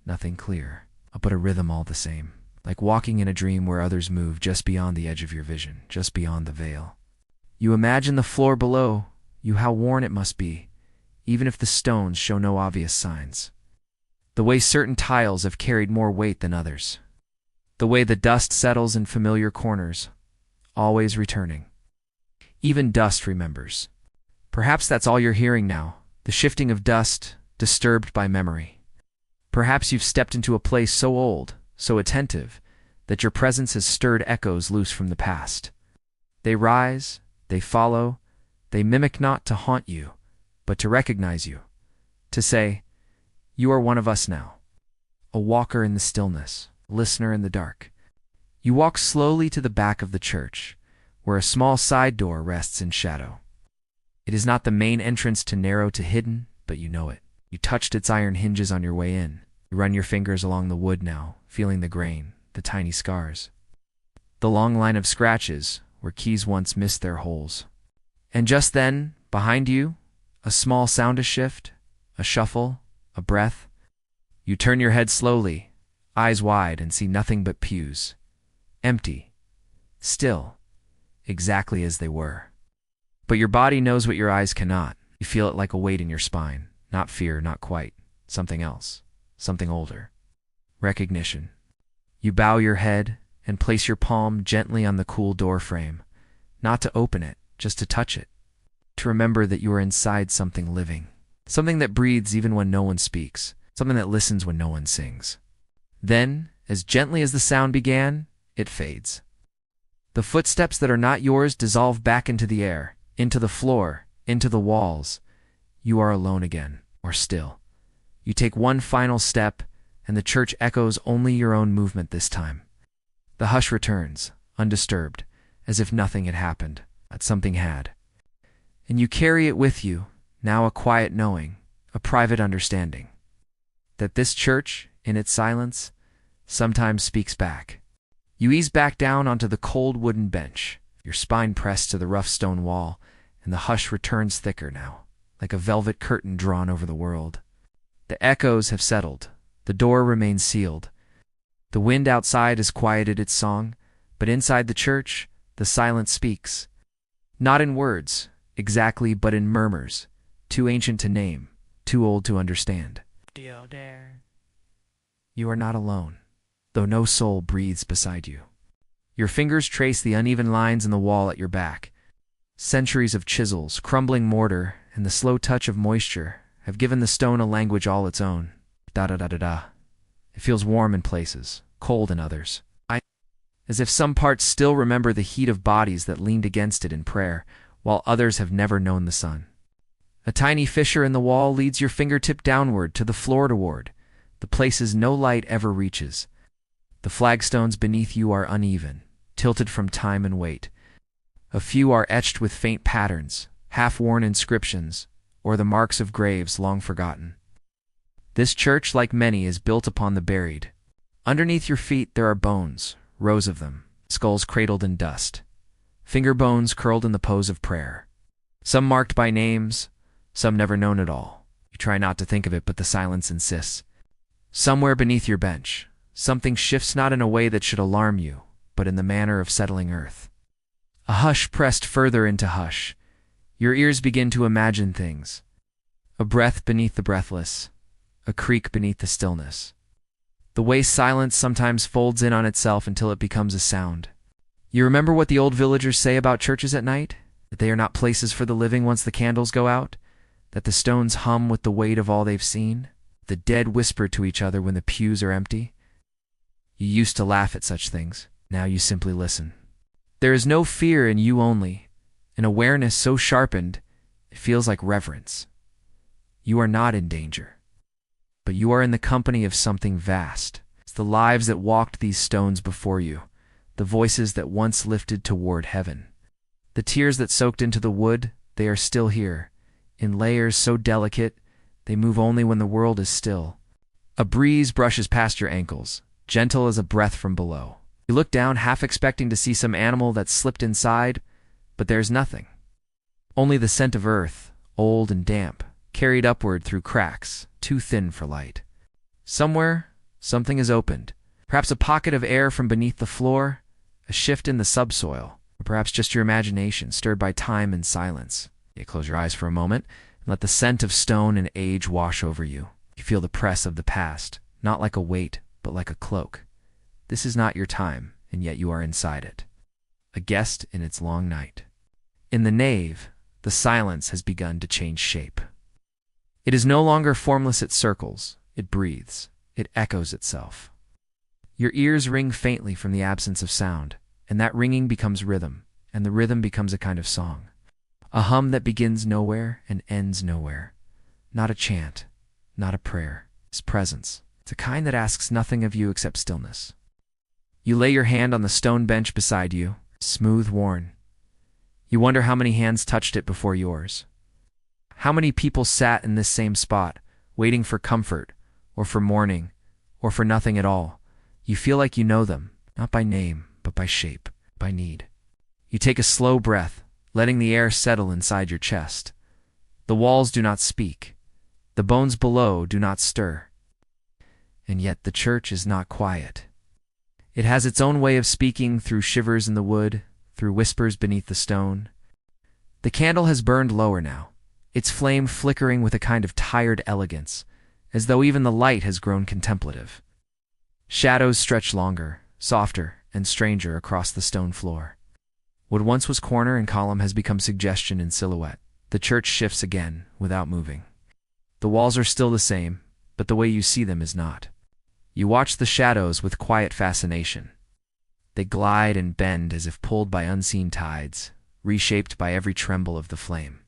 nothing clear, but a rhythm all the same, like walking in a dream where others move just beyond the edge of your vision, just beyond the veil. You imagine the floor below you, how worn it must be, even if the stones show no obvious signs. The way certain tiles have carried more weight than others. The way the dust settles in familiar corners, always returning. Even dust remembers. Perhaps that's all you're hearing now, the shifting of dust, disturbed by memory. Perhaps you've stepped into a place so old, so attentive, that your presence has stirred echoes loose from the past. They rise, they follow, they mimic not to haunt you, but to recognize you, to say, you are one of us now, a walker in the stillness, listener in the dark. You walk slowly to the back of the church, where a small side door rests in shadow. It is not the main entrance to narrow to hidden, but you know it. You touched its iron hinges on your way in. You run your fingers along the wood now, feeling the grain, the tiny scars. The long line of scratches, where keys once missed their holes. And just then, behind you, a small sound, a shift, a shuffle, a breath. You turn your head slowly, eyes wide, and see nothing but pews. Empty. Still. Exactly as they were. But your body knows what your eyes cannot. You feel it like a weight in your spine. Not fear, not quite. Something else. Something older. Recognition. You bow your head and place your palm gently on the cool door frame. Not to open it, just to touch it. To remember that you are inside something living. something that breathes even when no one speaks, something that listens when no one sings. Then, as gently as the sound began, it fades. The footsteps that are not yours dissolve back into the air, into the floor, into the walls. You are alone again, or still. You take one final step, and the church echoes only your own movement this time. The hush returns, undisturbed, as if nothing had happened, but something had. And you carry it with you, now a quiet knowing, a private understanding, that this church, in its silence, sometimes speaks back. You ease back down onto the cold wooden bench, your spine pressed to the rough stone wall, and the hush returns thicker now, like a velvet curtain drawn over the world. The echoes have settled. The door remains sealed. The wind outside has quieted its song, but inside the church, the silence speaks. Not in words, exactly, but in murmurs, too ancient to name, too old to understand. You are not alone, though no soul breathes beside you. Your fingers trace the uneven lines in the wall at your back. Centuries of chisels, crumbling mortar, and the slow touch of moisture have given the stone a language all its own. Da-da-da-da-da. It feels warm in places, cold in others. As if some parts still remember the heat of bodies that leaned against it in prayer, while others have never known the sun. A tiny fissure in the wall leads your fingertip downward to the floor toward, the places no light ever reaches. The flagstones beneath you are uneven, tilted from time and weight. A few are etched with faint patterns, half-worn inscriptions, or the marks of graves long forgotten. This church, like many, is built upon the buried. Underneath your feet there are bones, rows of them, skulls cradled in dust, finger bones curled in the pose of prayer. Some marked by names, some never known at all. You try not to think of it, but the silence insists. Somewhere beneath your bench, something shifts not in a way that should alarm you, but in the manner of settling earth. A hush pressed further into hush. Your ears begin to imagine things. A breath beneath the breathless, a creak beneath the stillness. The way silence sometimes folds in on itself until it becomes a sound. You remember what the old villagers say about churches at night? That they are not places for the living once the candles go out? That the stones hum with the weight of all they've seen? The dead whisper to each other when the pews are empty? You used to laugh at such things. Now you simply listen. There is no fear in you only, an awareness so sharpened, it feels like reverence. You are not in danger. But you are in the company of something vast. It's the lives that walked these stones before you, the voices that once lifted toward heaven. The tears that soaked into the wood, they are still here, in layers so delicate, they move only when the world is still. A breeze brushes past your ankles, gentle as a breath from below. You look down, half expecting to see some animal that slipped inside, but there's nothing. Only the scent of earth, old and damp, carried upward through cracks, too thin for light. Somewhere, something is opened. Perhaps a pocket of air from beneath the floor, a shift in the subsoil, or perhaps just your imagination stirred by time and silence. You close your eyes for a moment and let the scent of stone and age wash over you. You feel the press of the past, not like a weight, but like a cloak. This is not your time, and yet you are inside it. A guest in its long night. In the nave, the silence has begun to change shape. It is no longer formless, it circles, it breathes, it echoes itself. Your ears ring faintly from the absence of sound, and that ringing becomes rhythm, and the rhythm becomes a kind of song. A hum that begins nowhere and ends nowhere. Not a chant, not a prayer. It's presence. It's a kind that asks nothing of you except stillness. You lay your hand on the stone bench beside you, smooth worn. You wonder how many hands touched it before yours. How many people sat in this same spot, waiting for comfort, or for mourning, or for nothing at all. You feel like you know them, not by name, but by shape, by need. You take a slow breath, letting the air settle inside your chest. The walls do not speak. The bones below do not stir. And yet the church is not quiet. It has its own way of speaking through shivers in the wood, through whispers beneath the stone. The candle has burned lower now, its flame flickering with a kind of tired elegance, as though even the light has grown contemplative. Shadows stretch longer, softer, and stranger across the stone floor. What once was corner and column has become suggestion and silhouette. The church shifts again, without moving. The walls are still the same, but the way you see them is not. You watch the shadows with quiet fascination. They glide and bend as if pulled by unseen tides, reshaped by every tremble of the flame.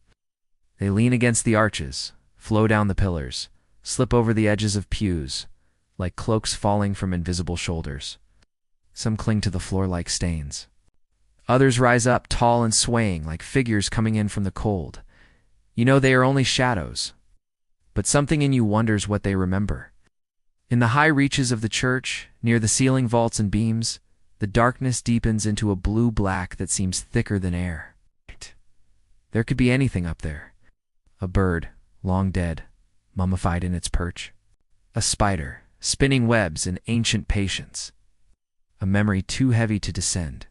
They lean against the arches, flow down the pillars, slip over the edges of pews, like cloaks falling from invisible shoulders. Some cling to the floor like stains. Others rise up tall and swaying like figures coming in from the cold. You know they are only shadows, but something in you wonders what they remember. In the high reaches of the church, near the ceiling vaults and beams, the darkness deepens into a blue-black that seems thicker than air. There could be anything up there. A bird, long dead, mummified in its perch. A spider, spinning webs in ancient patience. A memory too heavy to descend.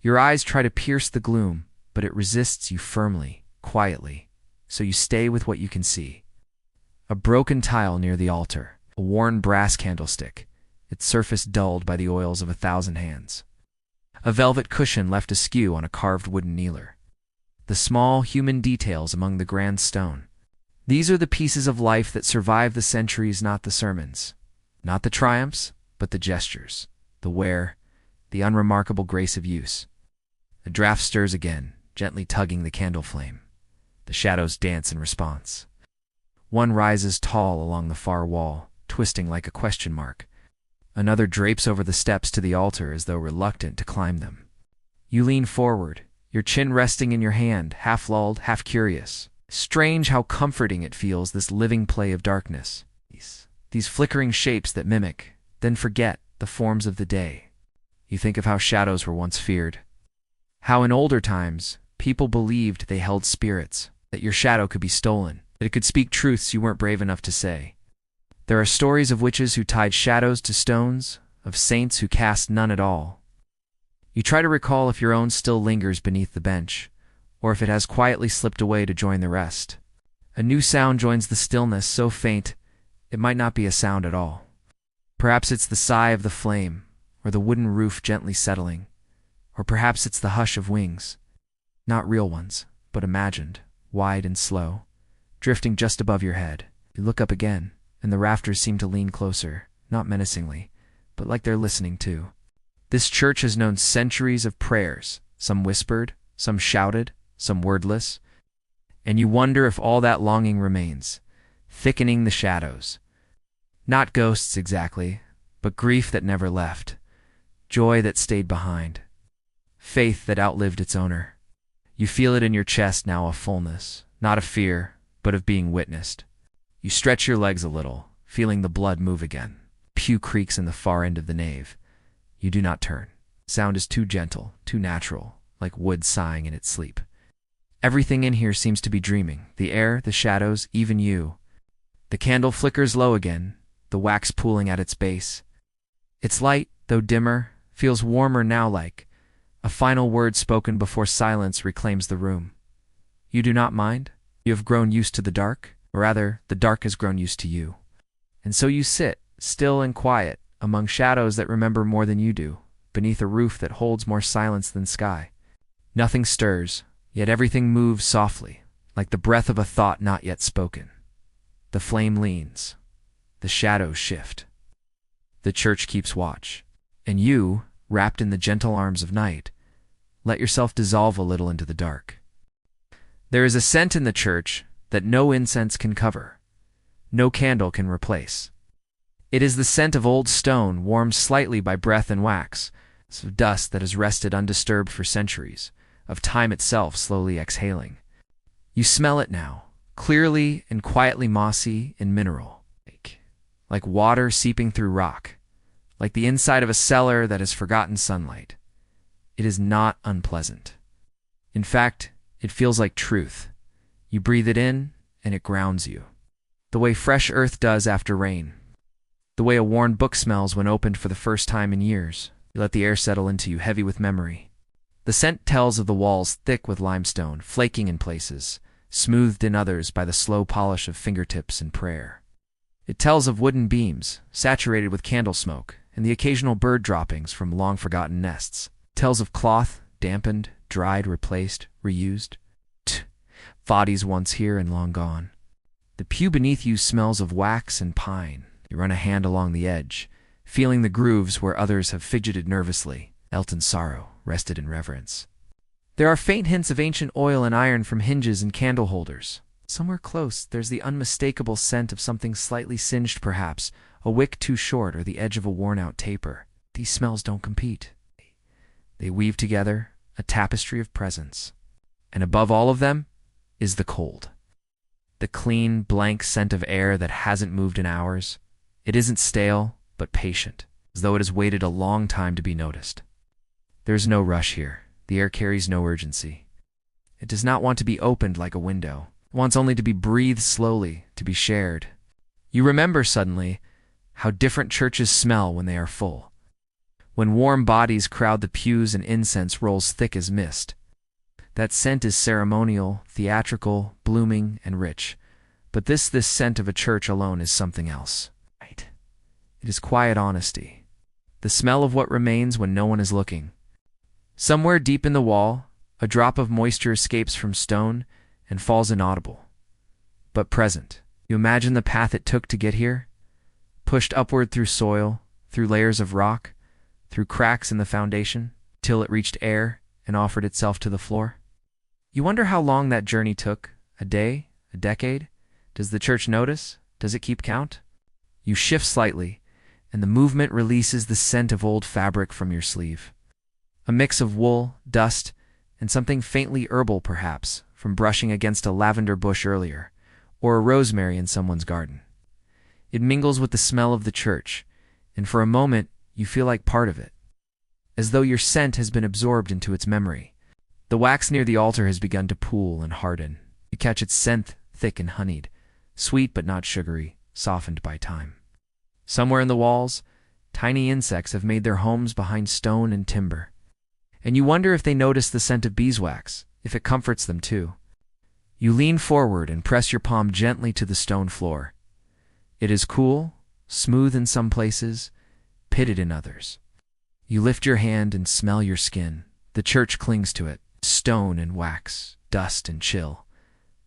Your eyes try to pierce the gloom, but it resists you firmly, quietly, so you stay with what you can see. A broken tile near the altar, a worn brass candlestick, its surface dulled by the oils of 1,000 hands. A velvet cushion left askew on a carved wooden kneeler. The small human details among the grand stone. These are the pieces of life that survive the centuries, not the sermons. Not the triumphs, but the gestures, the wear, the unremarkable grace of use. A draft stirs again, gently tugging the candle flame. The shadows dance in response. One rises tall along the far wall, twisting like a question mark. Another drapes over the steps to the altar as though reluctant to climb them. You lean forward, your chin resting in your hand, half lulled, half curious. Strange how comforting it feels, this living play of darkness. These flickering shapes that mimic, then forget, the forms of the day. You think of how shadows were once feared. How in older times, people believed they held spirits, that your shadow could be stolen, that it could speak truths you weren't brave enough to say. There are stories of witches who tied shadows to stones, of saints who cast none at all. You try to recall if your own still lingers beneath the bench, or if it has quietly slipped away to join the rest. A new sound joins the stillness, so faint, it might not be a sound at all. Perhaps it's the sigh of the flame, or the wooden roof gently settling, or perhaps it's the hush of wings. Not real ones, but imagined, wide and slow, drifting just above your head. You look up again, and the rafters seem to lean closer, not menacingly, but like they're listening too. This church has known centuries of prayers, some whispered, some shouted, some wordless, and you wonder if all that longing remains, thickening the shadows. Not ghosts exactly, but grief that never left, joy that stayed behind, faith that outlived its owner. You feel it in your chest now, a fullness, not of fear, but of being witnessed. You stretch your legs a little, feeling the blood move again. Pew creaks in the far end of the nave. You do not turn. Sound is too gentle, too natural, like wood sighing in its sleep. Everything in here seems to be dreaming, the air, the shadows, even you. The candle flickers low again, the wax pooling at its base. Its light, though dimmer, feels warmer now, like a final word spoken before silence reclaims the room. You do not mind? You have grown used to the dark? Or rather, the dark has grown used to you. And so you sit, still and quiet, among shadows that remember more than you do, beneath a roof that holds more silence than sky. Nothing stirs, yet everything moves softly, like the breath of a thought not yet spoken. The flame leans. The shadows shift. The church keeps watch. And you, wrapped in the gentle arms of night, let yourself dissolve a little into the dark. There is a scent in the church that no incense can cover, no candle can replace. It is the scent of old stone warmed slightly by breath and wax, of dust that has rested undisturbed for centuries, of time itself slowly exhaling. You smell it now, clearly and quietly mossy and mineral, like water seeping through rock, like the inside of a cellar that has forgotten sunlight. It is not unpleasant. In fact, it feels like truth. You breathe it in, and it grounds you. The way fresh earth does after rain. The way a worn book smells when opened for the first time in years. You let the air settle into you, heavy with memory. The scent tells of the walls thick with limestone, flaking in places, smoothed in others by the slow polish of fingertips and prayer. It tells of wooden beams, saturated with candle smoke, and the occasional bird droppings from long-forgotten nests. It tells of cloth, dampened, dried, replaced, reused. Bodies once here and long gone. The pew beneath you smells of wax and pine. You run a hand along the edge, feeling the grooves where others have fidgeted nervously. Elton's sorrow rested in reverence. There are faint hints of ancient oil and iron from hinges and candle holders. Somewhere close, there's the unmistakable scent of something slightly singed perhaps, a wick too short or the edge of a worn-out taper. These smells don't compete. They weave together a tapestry of presence. And above all of them is the cold. The clean, blank scent of air that hasn't moved in hours. It isn't stale, but patient, as though it has waited a long time to be noticed. There's no rush here. The air carries no urgency. It does not want to be opened like a window. It wants only to be breathed slowly, to be shared. You remember suddenly how different churches smell when they are full. When warm bodies crowd the pews and incense rolls thick as mist. That scent is ceremonial, theatrical, blooming, and rich. But this scent of a church alone is something else. Right? It is quiet honesty. The smell of what remains when no one is looking. Somewhere deep in the wall, a drop of moisture escapes from stone and falls inaudible, but present. You imagine the path it took to get here? Pushed upward through soil, through layers of rock, through cracks in the foundation, till it reached air and offered itself to the floor? You wonder how long that journey took? A day? A decade? Does the church notice? Does it keep count? You shift slightly, and the movement releases the scent of old fabric from your sleeve. A mix of wool, dust, and something faintly herbal perhaps, from brushing against a lavender bush earlier, or a rosemary in someone's garden. It mingles with the smell of the church, and for a moment you feel like part of it, as though your scent has been absorbed into its memory. The wax near the altar has begun to pool and harden. You catch its scent, thick and honeyed, sweet but not sugary, softened by time. Somewhere in the walls, tiny insects have made their homes behind stone and timber. And you wonder if they notice the scent of beeswax, if it comforts them too. You lean forward and press your palm gently to the stone floor. It is cool, smooth in some places, pitted in others. You lift your hand and smell your skin. The church clings to it, stone and wax, dust and chill.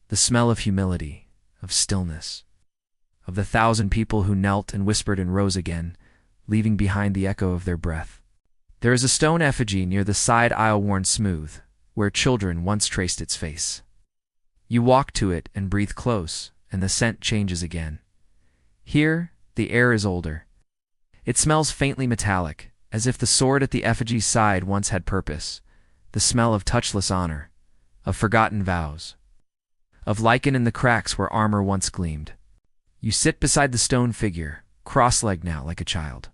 The smell of humility, of stillness, of the 1,000 people who knelt and whispered and rose again, leaving behind the echo of their breath. There is a stone effigy near the side aisle worn smooth, where children once traced its face. You walk to it and breathe close, and the scent changes again. Here, the air is older. It smells faintly metallic, as if the sword at the effigy's side once had purpose, the smell of touchless honor, of forgotten vows, of lichen in the cracks where armor once gleamed. You sit beside the stone figure, cross-legged now like a child.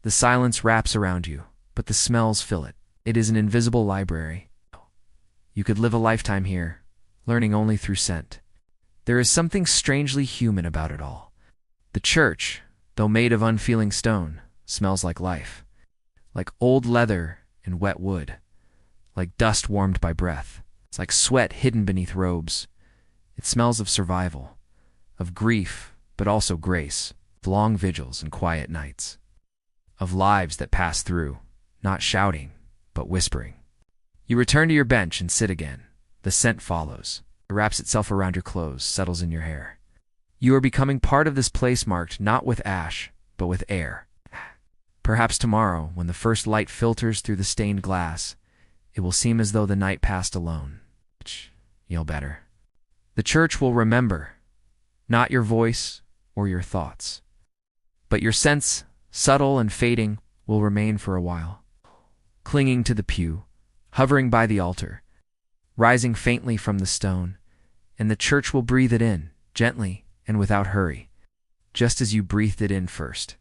The silence wraps around you, but the smells fill it. It is an invisible library. You could live a lifetime here, learning only through scent. There is something strangely human about it all. The church, though made of unfeeling stone, smells like life, like old leather and wet wood, like dust warmed by breath. It's like sweat hidden beneath robes. It smells of survival, of grief, but also grace, of long vigils and quiet nights, of lives that pass through, not shouting, but whispering. You return to your bench and sit again. The scent follows. It wraps itself around your clothes, settles in your hair. You are becoming part of this place marked not with ash, but with air. Perhaps tomorrow, when the first light filters through the stained glass, it will seem as though the night passed alone. You'll better. The church will remember, not your voice or your thoughts, but your sense, subtle and fading, will remain for a while. Clinging to the pew, hovering by the altar, rising faintly from the stone, and the church will breathe it in, gently and without hurry, just as you breathed it in first.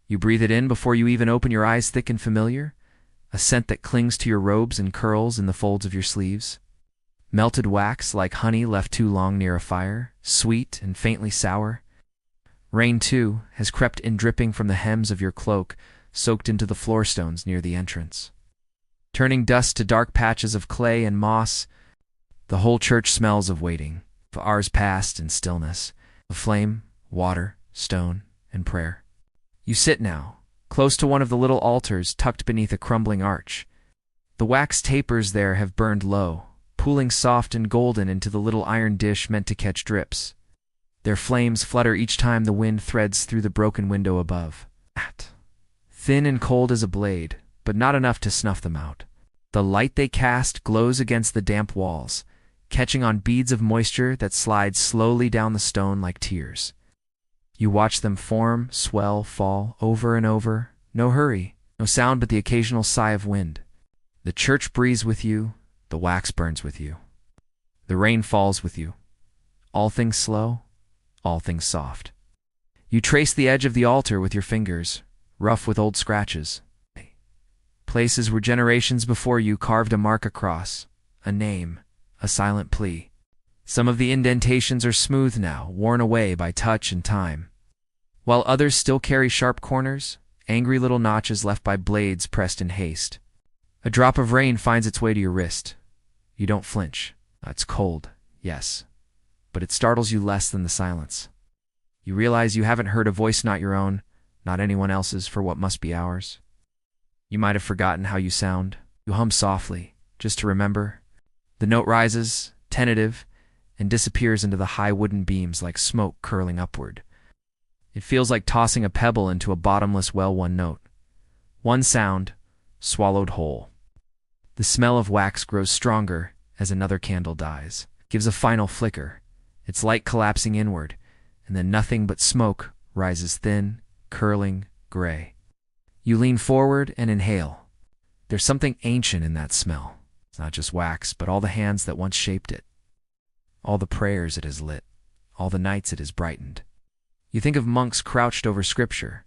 You breathe it in before you even open your eyes, thick and familiar, a scent that clings to your robes and curls in the folds of your sleeves. Melted wax like honey left too long near a fire, sweet and faintly sour. Rain, too, has crept in dripping from the hems of your cloak, soaked into the floor stones near the entrance. Turning dust to dark patches of clay and moss, the whole church smells of waiting, of hours past in stillness, of flame, water, stone, and prayer. You sit now, close to one of the little altars tucked beneath a crumbling arch. The wax tapers there have burned low, pooling soft and golden into the little iron dish meant to catch drips. Their flames flutter each time the wind threads through the broken window above. Thin and cold as a blade, but not enough to snuff them out. The light they cast glows against the damp walls, catching on beads of moisture that slide slowly down the stone like tears. You watch them form, swell, fall, over and over. No hurry, no sound but the occasional sigh of wind. The church breathes with you, the wax burns with you. The rain falls with you. All things slow, all things soft. You trace the edge of the altar with your fingers, rough with old scratches. Places where generations before you carved a mark across, a name, a silent plea. Some of the indentations are smooth now, worn away by touch and time, while others still carry sharp corners, angry little notches left by blades pressed in haste. A drop of rain finds its way to your wrist. You don't flinch. It's cold, yes, but it startles you less than the silence. You realize you haven't heard a voice not your own, not anyone else's, for what must be ours. You might have forgotten how you sound. You hum softly, just to remember. The note rises, tentative, and disappears into the high wooden beams like smoke curling upward. It feels like tossing a pebble into a bottomless well-won note. One sound, swallowed whole. The smell of wax grows stronger as another candle dies, gives a final flicker, its light collapsing inward, and then nothing but smoke rises thin, curling, gray. You lean forward and inhale. There's something ancient in that smell. It's not just wax, but all the hands that once shaped it. All the prayers it has lit. All the nights it has brightened. You think of monks crouched over scripture,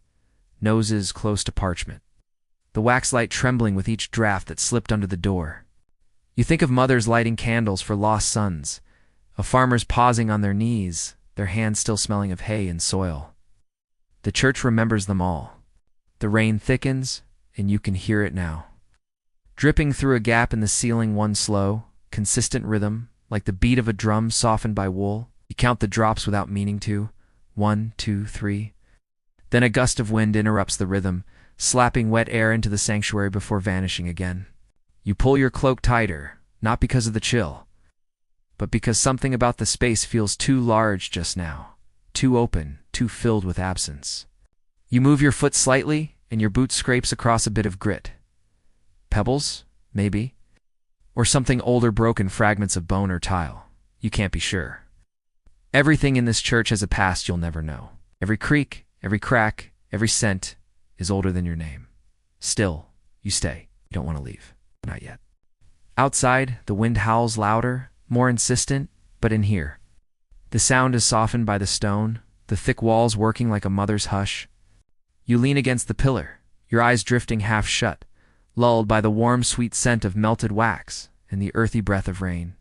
noses close to parchment, the wax light trembling with each draft that slipped under the door. You think of mothers lighting candles for lost sons, of farmers pausing on their knees, their hands still smelling of hay and soil. The church remembers them all. The rain thickens, and you can hear it now. Dripping through a gap in the ceiling, one slow, consistent rhythm, like the beat of a drum softened by wool. You count the drops without meaning to. 1, 2, 3. Then a gust of wind interrupts the rhythm, slapping wet air into the sanctuary before vanishing again. You pull your cloak tighter, not because of the chill, but because something about the space feels too large just now, too open, too filled with absence. You move your foot slightly, and your boot scrapes across a bit of grit. Pebbles, maybe, or something older, broken fragments of bone or tile. You can't be sure. Everything in this church has a past you'll never know. Every creak, every crack, every scent is older than your name. Still, you stay. You don't want to leave. Not yet. Outside, the wind howls louder, more insistent, but in here, the sound is softened by the stone, the thick walls working like a mother's hush. You lean against the pillar, your eyes drifting half shut, lulled by the warm, sweet scent of melted wax and the earthy breath of rain.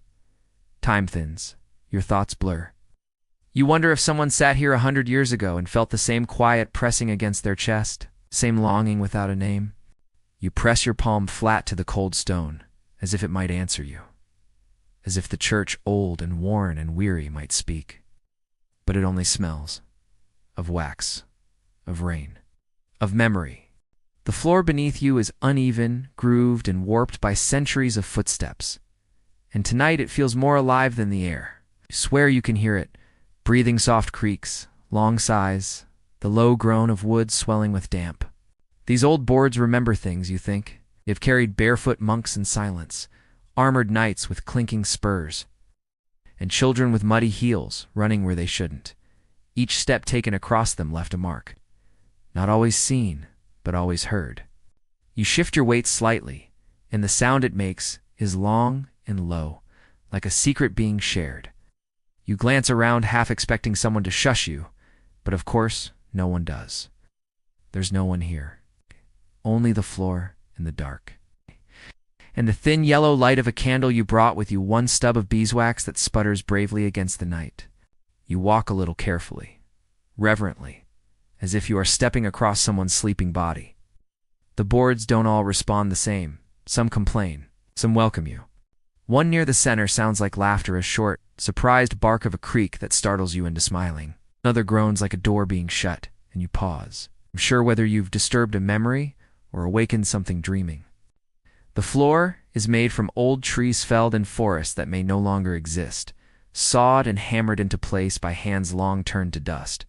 Time thins. Your thoughts blur. You wonder if someone sat here 100 years ago and felt the same quiet pressing against their chest, same longing without a name. You press your palm flat to the cold stone, as if it might answer you, as if the church, old and worn and weary, might speak. But it only smells of wax, of rain, of memory. The floor beneath you is uneven, grooved, and warped by centuries of footsteps. And tonight it feels more alive than the air. You swear you can hear it, breathing soft creaks, long sighs, the low groan of wood swelling with damp. These old boards remember things, you think. They've carried barefoot monks in silence, armored knights with clinking spurs, and children with muddy heels running where they shouldn't. Each step taken across them left a mark. Not always seen, but always heard. You shift your weight slightly, and the sound it makes is long and low, like a secret being shared. You glance around, half expecting someone to shush you, but of course, no one does. There's no one here. Only the floor and the dark. And the thin yellow light of a candle you brought with you, one stub of beeswax that sputters bravely against the night. You walk a little carefully, reverently, as if you are stepping across someone's sleeping body. The boards don't all respond the same. Some complain, some welcome you. One near the center sounds like laughter, a short, surprised bark of a creak that startles you into smiling. Another groans like a door being shut, and you pause, unsure whether you've disturbed a memory or awakened something dreaming. The floor is made from old trees felled in forests that may no longer exist, sawed and hammered into place by hands long turned to dust.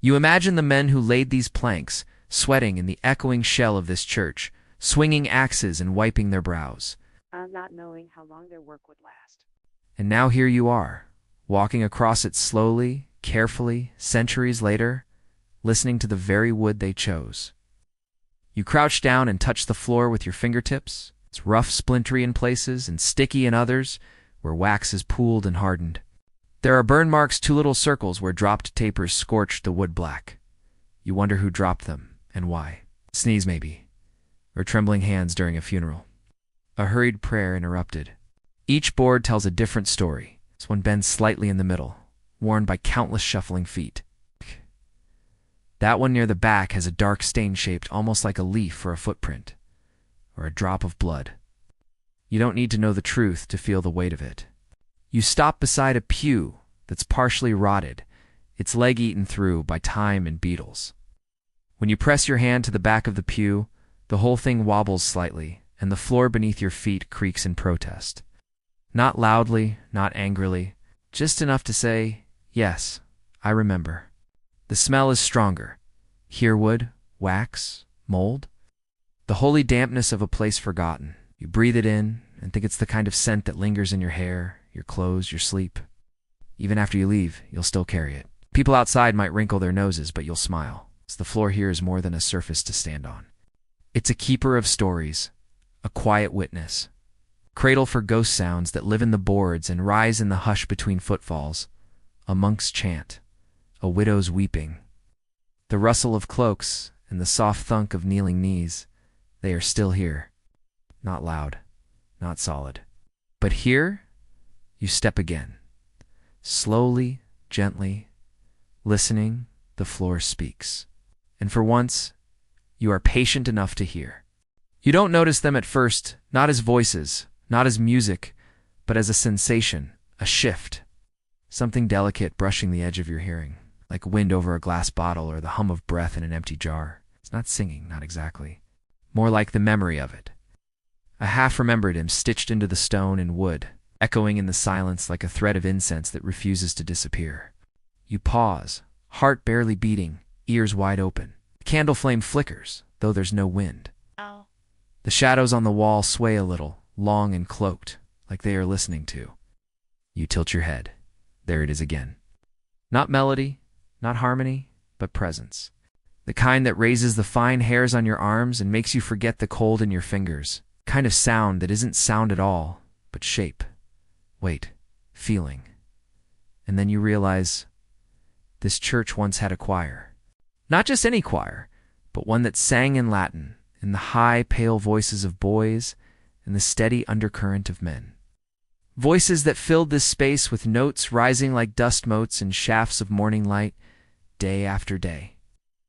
You imagine the men who laid these planks, sweating in the echoing shell of this church, swinging axes and wiping their brows. Not knowing how long their work would last. And now here you are, walking across it slowly, carefully, centuries later, listening to the very wood they chose. You crouch down and touch the floor with your fingertips. It's rough, splintery in places and sticky in others, where wax is pooled and hardened. There are burn marks, 2 little circles where dropped tapers scorched the wood black. You wonder who dropped them and why. Sneeze maybe, or trembling hands during a funeral. A hurried prayer interrupted. Each board tells a different story. This one bends slightly in the middle, worn by countless shuffling feet. That one near the back has a dark stain shaped almost like a leaf or a footprint, or a drop of blood. You don't need to know the truth to feel the weight of it. You stop beside a pew that's partially rotted, its leg eaten through by time and beetles. When you press your hand to the back of the pew, the whole thing wobbles slightly, and the floor beneath your feet creaks in protest. Not loudly, not angrily, just enough to say, yes, I remember. The smell is stronger. Herewood, wax, mold. The holy dampness of a place forgotten. You breathe it in and think it's the kind of scent that lingers in your hair, your clothes, your sleep. Even after you leave, you'll still carry it. People outside might wrinkle their noses, but you'll smile. The floor here is more than a surface to stand on. It's a keeper of stories, a quiet witness, cradle for ghost sounds that live in the boards and rise in the hush between footfalls, a monk's chant, a widow's weeping, the rustle of cloaks and the soft thunk of kneeling knees. They are still here, not loud, not solid. But here, you step again, slowly, gently, listening, the floor speaks. And for once, you are patient enough to hear. You don't notice them at first, not as voices, not as music, but as a sensation, a shift. Something delicate brushing the edge of your hearing, like wind over a glass bottle or the hum of breath in an empty jar. It's not singing, not exactly. More like the memory of it. A half-remembered hymn stitched into the stone and wood, echoing in the silence like a thread of incense that refuses to disappear. You pause, heart barely beating, ears wide open. The candle flame flickers, though there's no wind. Oh. The shadows on the wall sway a little, long and cloaked, like they are listening to. You tilt your head. There it is again. Not melody, not harmony, but presence. The kind that raises the fine hairs on your arms and makes you forget the cold in your fingers. Kind of sound that isn't sound at all, but shape. Wait, feeling. And then you realize this church once had a choir. Not just any choir, but one that sang in Latin, in the high, pale voices of boys and the steady undercurrent of men. Voices that filled this space with notes rising like dust motes and shafts of morning light, day after day,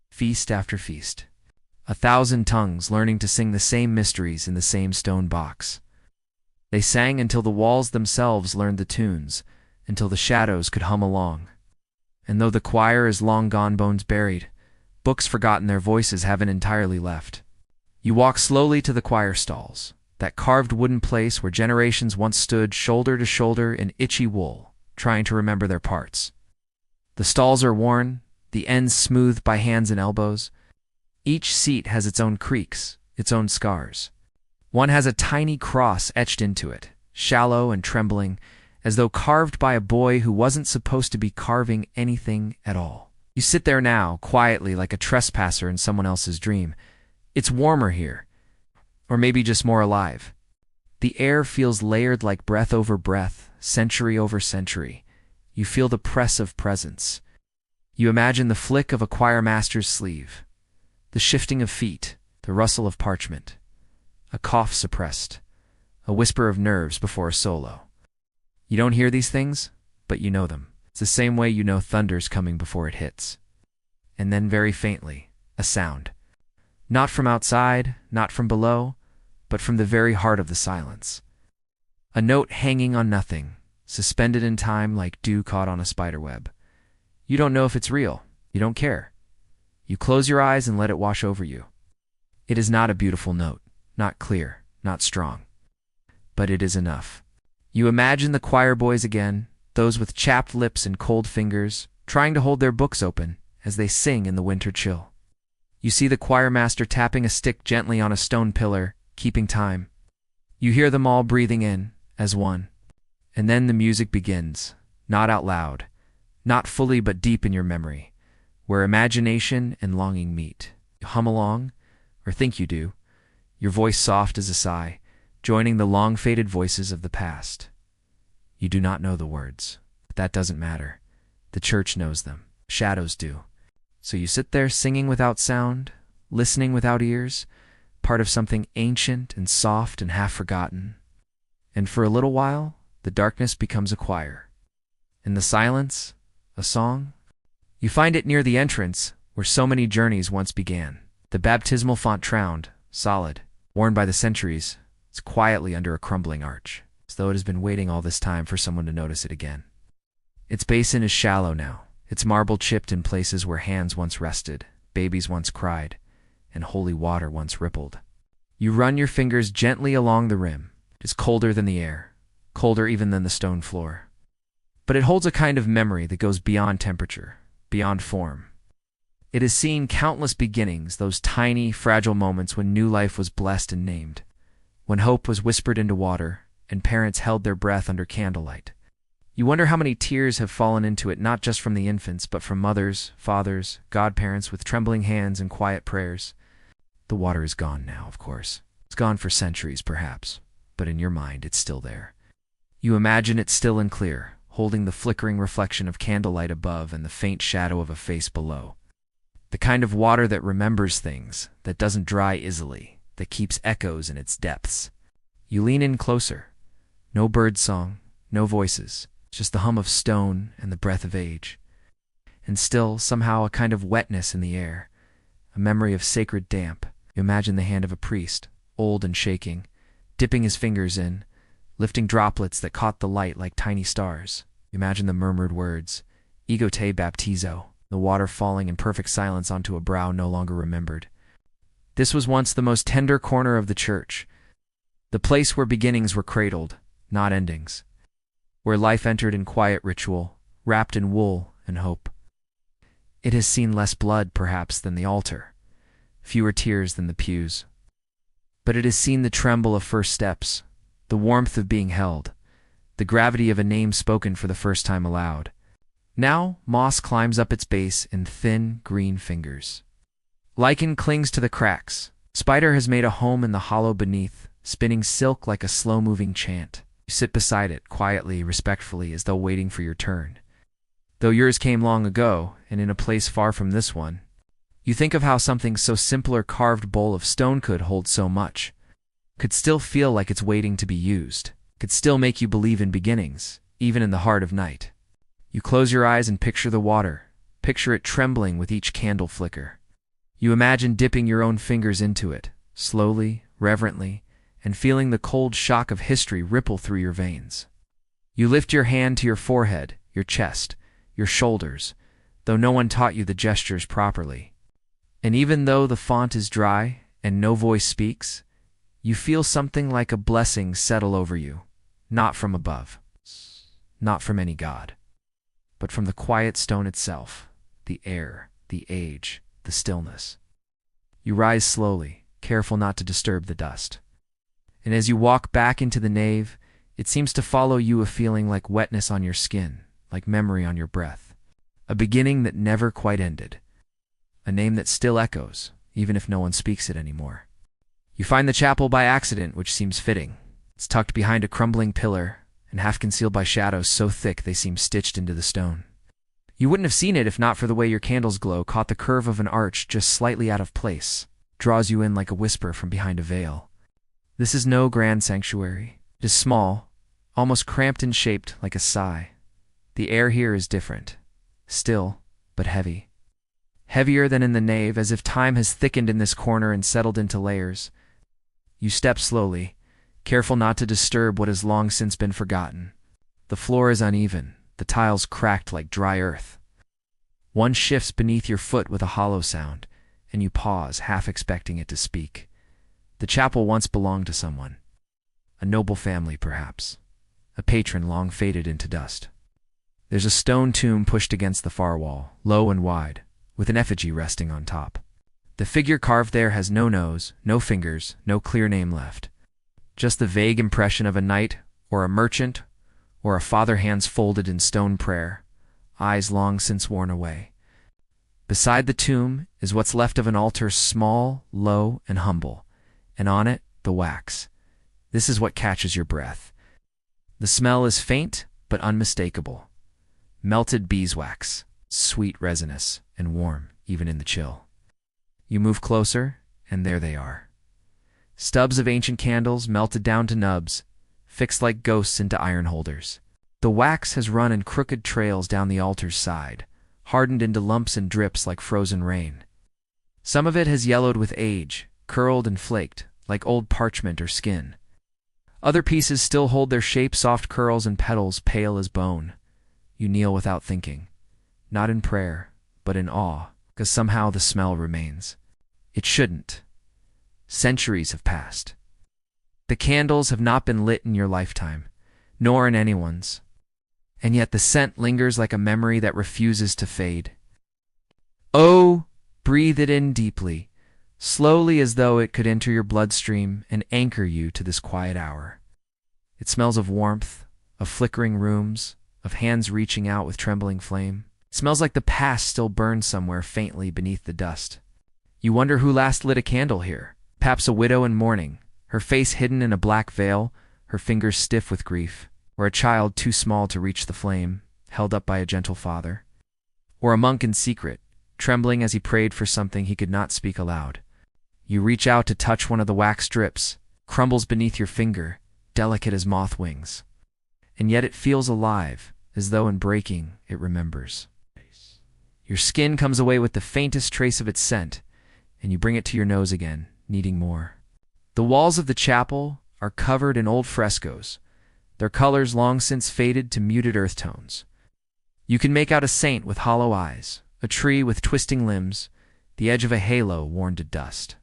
feast after feast. 1,000 tongues learning to sing the same mysteries in the same stone box. They sang until the walls themselves learned the tunes, until the shadows could hum along. And though the choir is long gone, bones buried, books forgotten, their voices haven't entirely left. You walk slowly to the choir stalls, that carved wooden place where generations once stood shoulder to shoulder in itchy wool, trying to remember their parts. The stalls are worn, the ends smoothed by hands and elbows. Each seat has its own creaks, its own scars. One has a tiny cross etched into it, shallow and trembling, as though carved by a boy who wasn't supposed to be carving anything at all. You sit there now, quietly like a trespasser in someone else's dream. It's warmer here, or maybe just more alive. The air feels layered like breath over breath, century over century. You feel the press of presence. You imagine the flick of a choir master's sleeve, the shifting of feet, the rustle of parchment, a cough suppressed, a whisper of nerves before a solo. You don't hear these things, but you know them. It's the same way you know thunder's coming before it hits. And then very faintly, a sound. Not from outside, not from below, but from the very heart of the silence. A note hanging on nothing, suspended in time like dew caught on a spiderweb. You don't know if it's real. You don't care. You close your eyes and let it wash over you. It is not a beautiful note, not clear, not strong. But it is enough. You imagine the choir boys again, those with chapped lips and cold fingers, trying to hold their books open as they sing in the winter chill. You see the choirmaster tapping a stick gently on a stone pillar, keeping time. You hear them all breathing in, as one. And then the music begins, not out loud, not fully but deep in your memory, where imagination and longing meet. You hum along, or think you do, your voice soft as a sigh, joining the long-faded voices of the past. You do not know the words, but that doesn't matter. The church knows them. Shadows do. So you sit there singing without sound, listening without ears, part of something ancient and soft and half-forgotten. And for a little while, the darkness becomes a choir. In the silence, a song. You find it near the entrance, where so many journeys once began. The baptismal font tround, solid, worn by the centuries, is quietly under a crumbling arch, as though it has been waiting all this time for someone to notice it again. Its basin is shallow now, its marble chipped in places where hands once rested, babies once cried, and holy water once rippled. You run your fingers gently along the rim. It is colder than the air, colder even than the stone floor. But it holds a kind of memory that goes beyond temperature, beyond form. It has seen countless beginnings, those tiny, fragile moments when new life was blessed and named, when hope was whispered into water, and parents held their breath under candlelight. You wonder how many tears have fallen into it, not just from the infants, but from mothers, fathers, godparents with trembling hands and quiet prayers. The water is gone now, of course. It's gone for centuries, perhaps, but in your mind it's still there. You imagine it still and clear, holding the flickering reflection of candlelight above and the faint shadow of a face below. The kind of water that remembers things, that doesn't dry easily, that keeps echoes in its depths. You lean in closer. No bird song, no voices, just the hum of stone and the breath of age. And still, somehow, a kind of wetness in the air, a memory of sacred damp. You imagine the hand of a priest, old and shaking, dipping his fingers in, lifting droplets that caught the light like tiny stars. You imagine the murmured words, ego te baptizo, the water falling in perfect silence onto a brow no longer remembered. This was once the most tender corner of the church, the place where beginnings were cradled, not endings, where life entered in quiet ritual, wrapped in wool and hope. It has seen less blood, perhaps, than the altar, fewer tears than the pews. But it has seen the tremble of first steps, the warmth of being held, the gravity of a name spoken for the first time aloud. Now, moss climbs up its base in thin, green fingers. Lichen clings to the cracks. Spider has made a home in the hollow beneath, spinning silk like a slow-moving chant. You sit beside it, quietly, respectfully, as though waiting for your turn. Though yours came long ago, and in a place far from this one, you think of how something so simple a carved bowl of stone could hold so much, could still feel like it's waiting to be used, could still make you believe in beginnings, even in the heart of night. You close your eyes and picture the water, picture it trembling with each candle flicker. You imagine dipping your own fingers into it, slowly, reverently, and feeling the cold shock of history ripple through your veins. You lift your hand to your forehead, your chest, your shoulders, though no one taught you the gestures properly. And even though the font is dry and no voice speaks, you feel something like a blessing settle over you, not from above, not from any god, but from the quiet stone itself, the air, the age, the stillness. You rise slowly, careful not to disturb the dust. And as you walk back into the nave, it seems to follow you a feeling like wetness on your skin, like memory on your breath. A beginning that never quite ended. A name that still echoes, even if no one speaks it anymore. You find the chapel by accident, which seems fitting. It's tucked behind a crumbling pillar, and half concealed by shadows so thick they seem stitched into the stone. You wouldn't have seen it if not for the way your candles glow caught the curve of an arch just slightly out of place, draws you in like a whisper from behind a veil. This is no grand sanctuary. It is small, almost cramped and shaped like a sigh. The air here is different, still, but heavy. Heavier than in the nave, as if time has thickened in this corner and settled into layers. You step slowly, careful not to disturb what has long since been forgotten. The floor is uneven, the tiles cracked like dry earth. One shifts beneath your foot with a hollow sound, and you pause, half expecting it to speak. The chapel once belonged to someone. A noble family, perhaps. A patron long faded into dust. There's a stone tomb pushed against the far wall, low and wide, with an effigy resting on top. The figure carved there has no nose, no fingers, no clear name left. Just the vague impression of a knight, or a merchant, or a father, hands folded in stone prayer, eyes long since worn away. Beside the tomb is what's left of an altar, small, low, and humble, and on it, the wax. This is what catches your breath. The smell is faint, but unmistakable. Melted beeswax, sweet, resinous, and warm, even in the chill. You move closer, and there they are. Stubs of ancient candles melted down to nubs, fixed like ghosts into iron holders. The wax has run in crooked trails down the altar's side, hardened into lumps and drips like frozen rain. Some of it has yellowed with age, curled and flaked, like old parchment or skin. Other pieces still hold their shape, soft curls and petals pale as bone. You kneel without thinking, not in prayer, but in awe, because somehow the smell remains. It shouldn't. Centuries have passed. The candles have not been lit in your lifetime, nor in anyone's. And yet the scent lingers like a memory that refuses to fade. Oh, breathe it in deeply, slowly, as though it could enter your bloodstream and anchor you to this quiet hour. It smells of warmth, of flickering rooms, of hands reaching out with trembling flame. It smells like the past still burns somewhere faintly beneath the dust. You wonder who last lit a candle here. Perhaps a widow in mourning, her face hidden in a black veil, her fingers stiff with grief. Or a child too small to reach the flame, held up by a gentle father. Or a monk in secret, trembling as he prayed for something he could not speak aloud. You reach out to touch one of the wax drips, crumbles beneath your finger, delicate as moth wings. And yet it feels alive, as though in breaking it remembers. Your skin comes away with the faintest trace of its scent, and you bring it to your nose again, needing more. The walls of the chapel are covered in old frescoes, their colors long since faded to muted earth tones. You can make out a saint with hollow eyes, a tree with twisting limbs, the edge of a halo worn to dust.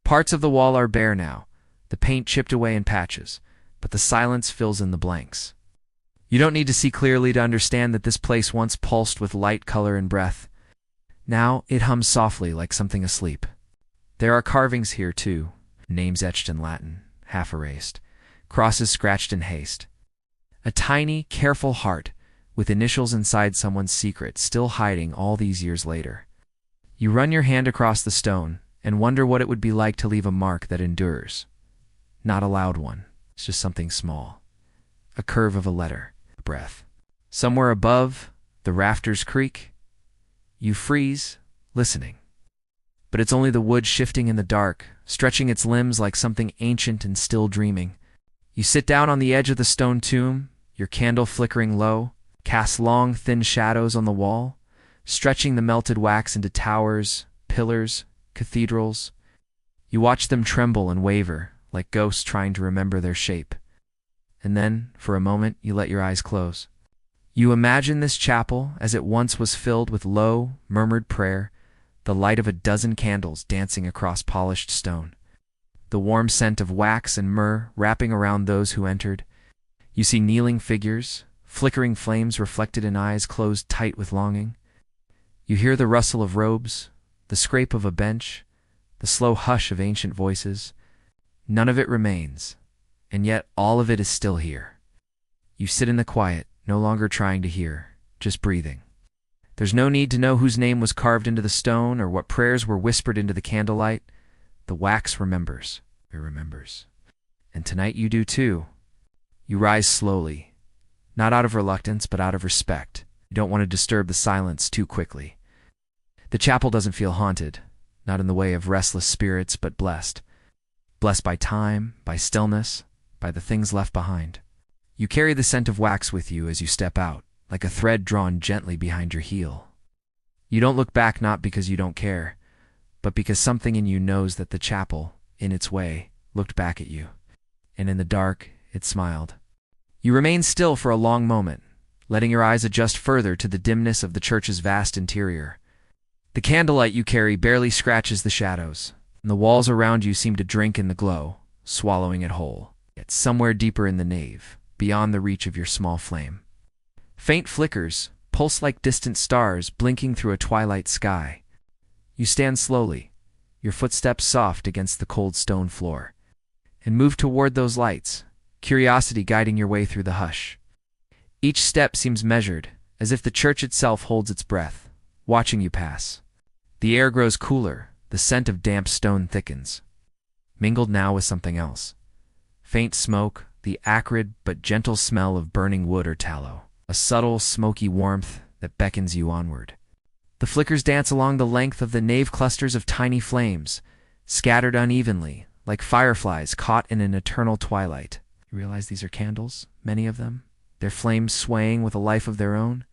Parts of the wall are bare now, the paint chipped away in patches, but the silence fills in the blanks. You don't need to see clearly to understand that this place once pulsed with light, color, and breath. Now it hums softly like something asleep. There are carvings here, too, names etched in Latin, half erased, crosses scratched in haste. A tiny, careful heart, with initials inside someone's secret, still hiding all these years later. You run your hand across the stone and wonder what it would be like to leave a mark that endures. Not a loud one, it's just something small. A curve of a letter, a breath. Somewhere above, the rafters creak. You freeze, listening. But it's only the wood shifting in the dark, stretching its limbs like something ancient and still dreaming. You sit down on the edge of the stone tomb, your candle flickering low, casts long, thin shadows on the wall, stretching the melted wax into towers, pillars, cathedrals. You watch them tremble and waver, like ghosts trying to remember their shape. And then, for a moment, you let your eyes close. You imagine this chapel as it once was, filled with low, murmured prayer, the light of a dozen candles dancing across polished stone, the warm scent of wax and myrrh wrapping around those who entered. You see kneeling figures, flickering flames reflected in eyes closed tight with longing. You hear the rustle of robes, the scrape of a bench, the slow hush of ancient voices. None of it remains, and yet all of it is still here. You sit in the quiet, no longer trying to hear, just breathing. There's no need to know whose name was carved into the stone or what prayers were whispered into the candlelight. The wax remembers. It remembers. And tonight you do too. You rise slowly, not out of reluctance, but out of respect. You don't want to disturb the silence too quickly. The chapel doesn't feel haunted, not in the way of restless spirits, but blessed. Blessed by time, by stillness, by the things left behind. You carry the scent of wax with you as you step out, like a thread drawn gently behind your heel. You don't look back, not because you don't care, but because something in you knows that the chapel, in its way, looked back at you. And in the dark, it smiled. You remain still for a long moment, letting your eyes adjust further to the dimness of the church's vast interior. The candlelight you carry barely scratches the shadows, and the walls around you seem to drink in the glow, swallowing it whole. Yet somewhere deeper in the nave, beyond the reach of your small flame, Faint flickers pulse like distant stars blinking through a twilight sky. You stand slowly, your footsteps soft against the cold stone floor, and move toward those lights, curiosity guiding your way through the hush. Each step seems measured, as if the church itself holds its breath, watching you pass. The air grows cooler, the scent of damp stone thickens, mingled now with something else. Faint smoke, the acrid but gentle smell of burning wood or tallow, a subtle, smoky warmth that beckons you onward. The flickers dance along the length of the nave, clusters of tiny flames, scattered unevenly, like fireflies caught in an eternal twilight. You realize these are candles, many of them, their flames swaying with a life of their own,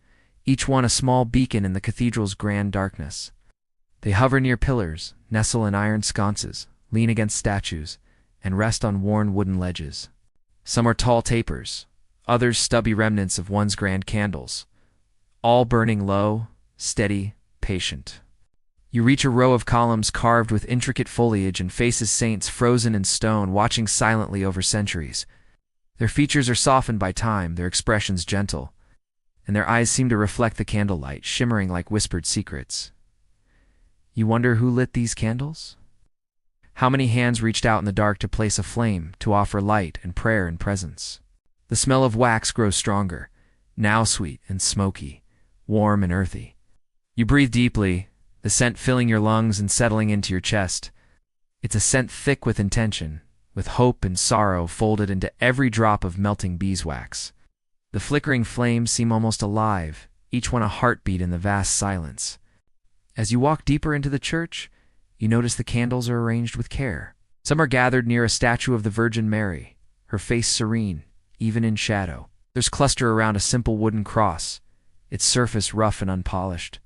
each one a small beacon in the cathedral's grand darkness. They hover near pillars, nestle in iron sconces, lean against statues, and rest on worn wooden ledges. Some are tall tapers, others stubby remnants of once grand candles, all burning low, steady, patient. You reach a row of columns carved with intricate foliage and faces saints frozen in stone, watching silently over centuries. Their features are softened by time, their expressions gentle, and their eyes seem to reflect the candlelight, shimmering like whispered secrets. You wonder who lit these candles? How many hands reached out in the dark to place a flame, to offer light and prayer and presence? The smell of wax grows stronger, now sweet and smoky, warm and earthy. You breathe deeply, the scent filling your lungs and settling into your chest. It's a scent thick with intention, with hope and sorrow folded into every drop of melting beeswax. The flickering flames seem almost alive, each one a heartbeat in the vast silence. As you walk deeper into the church, you notice the candles are arranged with care. Some are gathered near a statue of the Virgin Mary, her face serene, even in shadow. There's cluster around a simple wooden cross, its surface rough and unpolished,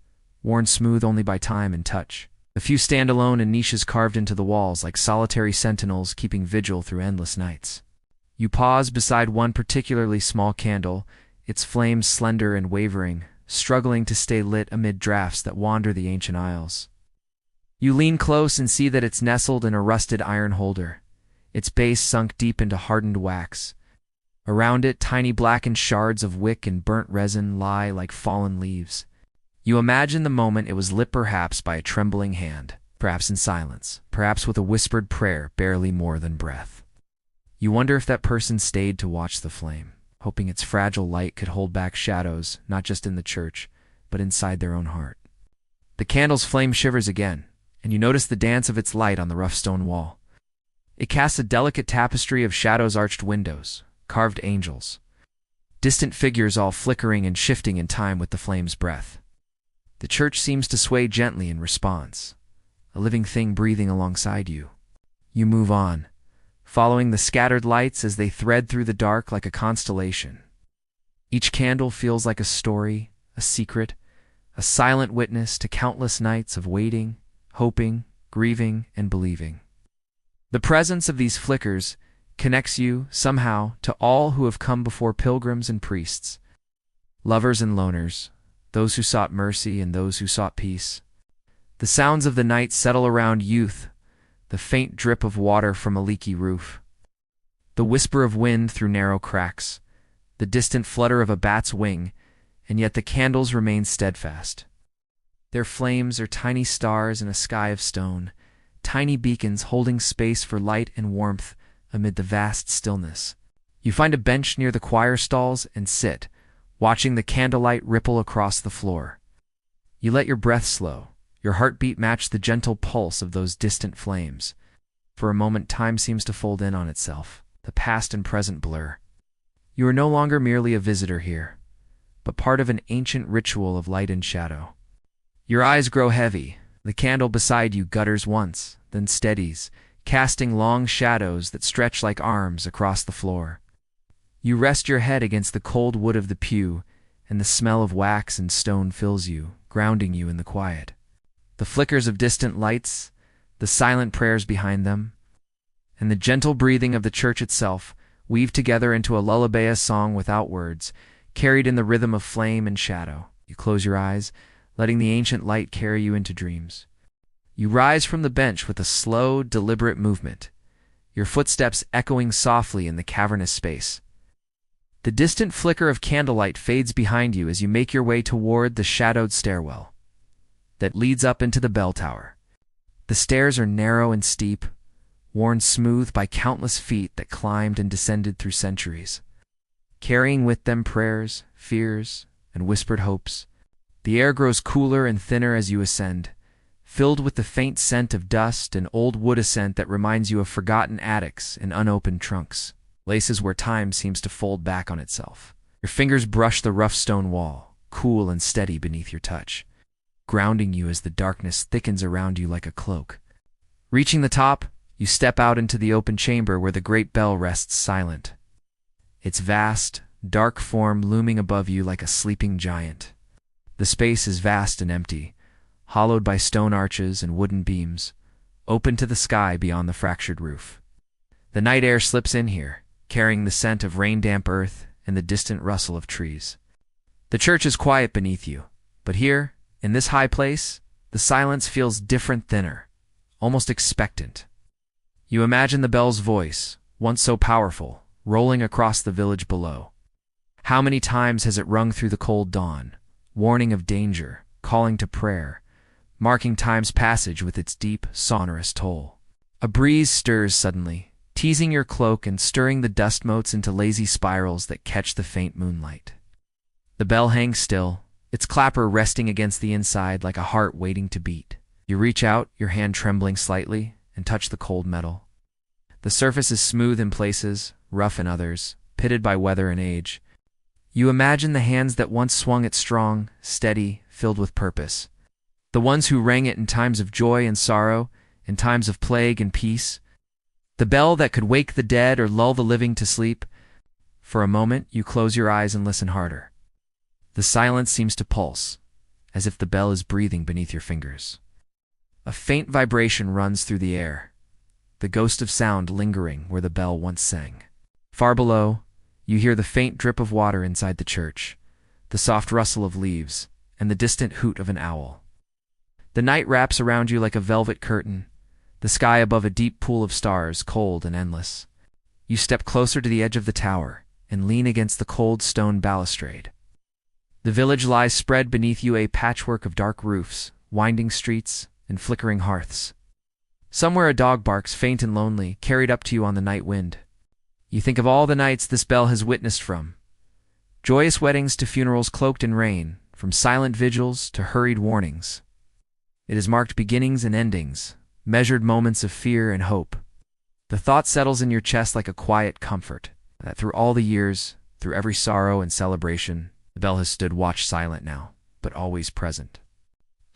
worn smooth only by time and touch. A few stand alone in niches carved into the walls like solitary sentinels keeping vigil through endless nights. You pause beside one particularly small candle, its flames slender and wavering, struggling to stay lit amid drafts that wander the ancient aisles. You lean close and see that it's nestled in a rusted iron holder, its base sunk deep into hardened wax. Around it, tiny blackened shards of wick and burnt resin lie like fallen leaves. You imagine the moment it was lit, perhaps by a trembling hand, perhaps in silence, perhaps with a whispered prayer barely more than breath. You wonder if that person stayed to watch the flame, hoping its fragile light could hold back shadows, not just in the church, but inside their own heart. The candle's flame shivers again, and you notice the dance of its light on the rough stone wall. It casts a delicate tapestry of shadows, arched windows, carved angels, distant figures all flickering and shifting in time with the flame's breath. The church seems to sway gently in response, a living thing breathing alongside you. You move on, following the scattered lights as they thread through the dark like a constellation. Each candle feels like a story, a secret, a silent witness to countless nights of waiting, hoping, grieving, and believing. The presence of these flickers connects you, somehow, to all who have come before, pilgrims and priests, lovers and loners, those who sought mercy and those who sought peace. The sounds of the night settle around youth, the faint drip of water from a leaky roof, the whisper of wind through narrow cracks, the distant flutter of a bat's wing, and yet the candles remain steadfast. Their flames are tiny stars in a sky of stone, tiny beacons holding space for light and warmth amid the vast stillness. You find a bench near the choir stalls and sit, watching the candlelight ripple across the floor. You let your breath slow, your heartbeat match the gentle pulse of those distant flames. For a moment, time seems to fold in on itself, the past and present blur. You are no longer merely a visitor here, but part of an ancient ritual of light and shadow. Your eyes grow heavy. The candle beside you gutters once, then steadies, casting long shadows that stretch like arms across the floor. You rest your head against the cold wood of the pew, and the smell of wax and stone fills you, grounding you in the quiet. The flickers of distant lights, the silent prayers behind them, and the gentle breathing of the church itself weave together into a lullabious song without words, carried in the rhythm of flame and shadow. You close your eyes, letting the ancient light carry you into dreams. You rise from the bench with a slow, deliberate movement, your footsteps echoing softly in the cavernous space. The distant flicker of candlelight fades behind you as you make your way toward the shadowed stairwell that leads up into the bell tower. The stairs are narrow and steep, worn smooth by countless feet that climbed and descended through centuries, carrying with them prayers, fears, and whispered hopes. The air grows cooler and thinner as you ascend, filled with the faint scent of dust and old wood ascent that reminds you of forgotten attics and unopened trunks, places where time seems to fold back on itself. Your fingers brush the rough stone wall, cool and steady beneath your touch, grounding you as the darkness thickens around you like a cloak. Reaching the top, you step out into the open chamber where the great bell rests silent, its vast, dark form looming above you like a sleeping giant. The space is vast and empty, hollowed by stone arches and wooden beams, open to the sky beyond the fractured roof. The night air slips in here, carrying the scent of rain-damp earth and the distant rustle of trees. The church is quiet beneath you, but here, in this high place, the silence feels different, thinner, almost expectant. You imagine the bell's voice, once so powerful, rolling across the village below. How many times has it rung through the cold dawn, warning of danger, calling to prayer, marking time's passage with its deep, sonorous toll? A breeze stirs suddenly, teasing your cloak and stirring the dust motes into lazy spirals that catch the faint moonlight. The bell hangs still, its clapper resting against the inside like a heart waiting to beat. You reach out, your hand trembling slightly, and touch the cold metal. The surface is smooth in places, rough in others, pitted by weather and age. You imagine the hands that once swung it strong, steady, filled with purpose. The ones who rang it in times of joy and sorrow, in times of plague and peace. The bell that could wake the dead or lull the living to sleep. For a moment, you close your eyes and listen harder. The silence seems to pulse, as if the bell is breathing beneath your fingers. A faint vibration runs through the air, the ghost of sound lingering where the bell once sang. Far below, you hear the faint drip of water inside the church, the soft rustle of leaves, and the distant hoot of an owl. The night wraps around you like a velvet curtain, the sky above a deep pool of stars, cold and endless. You step closer to the edge of the tower and lean against the cold stone balustrade. The village lies spread beneath you, a patchwork of dark roofs, winding streets, and flickering hearths. Somewhere a dog barks, faint and lonely, carried up to you on the night wind. You think of all the nights this bell has witnessed, from joyous weddings to funerals cloaked in rain, from silent vigils to hurried warnings. It has marked beginnings and endings, measured moments of fear and hope. The thought settles in your chest like a quiet comfort, that through all the years, through every sorrow and celebration, the bell has stood watch silent now, but always present.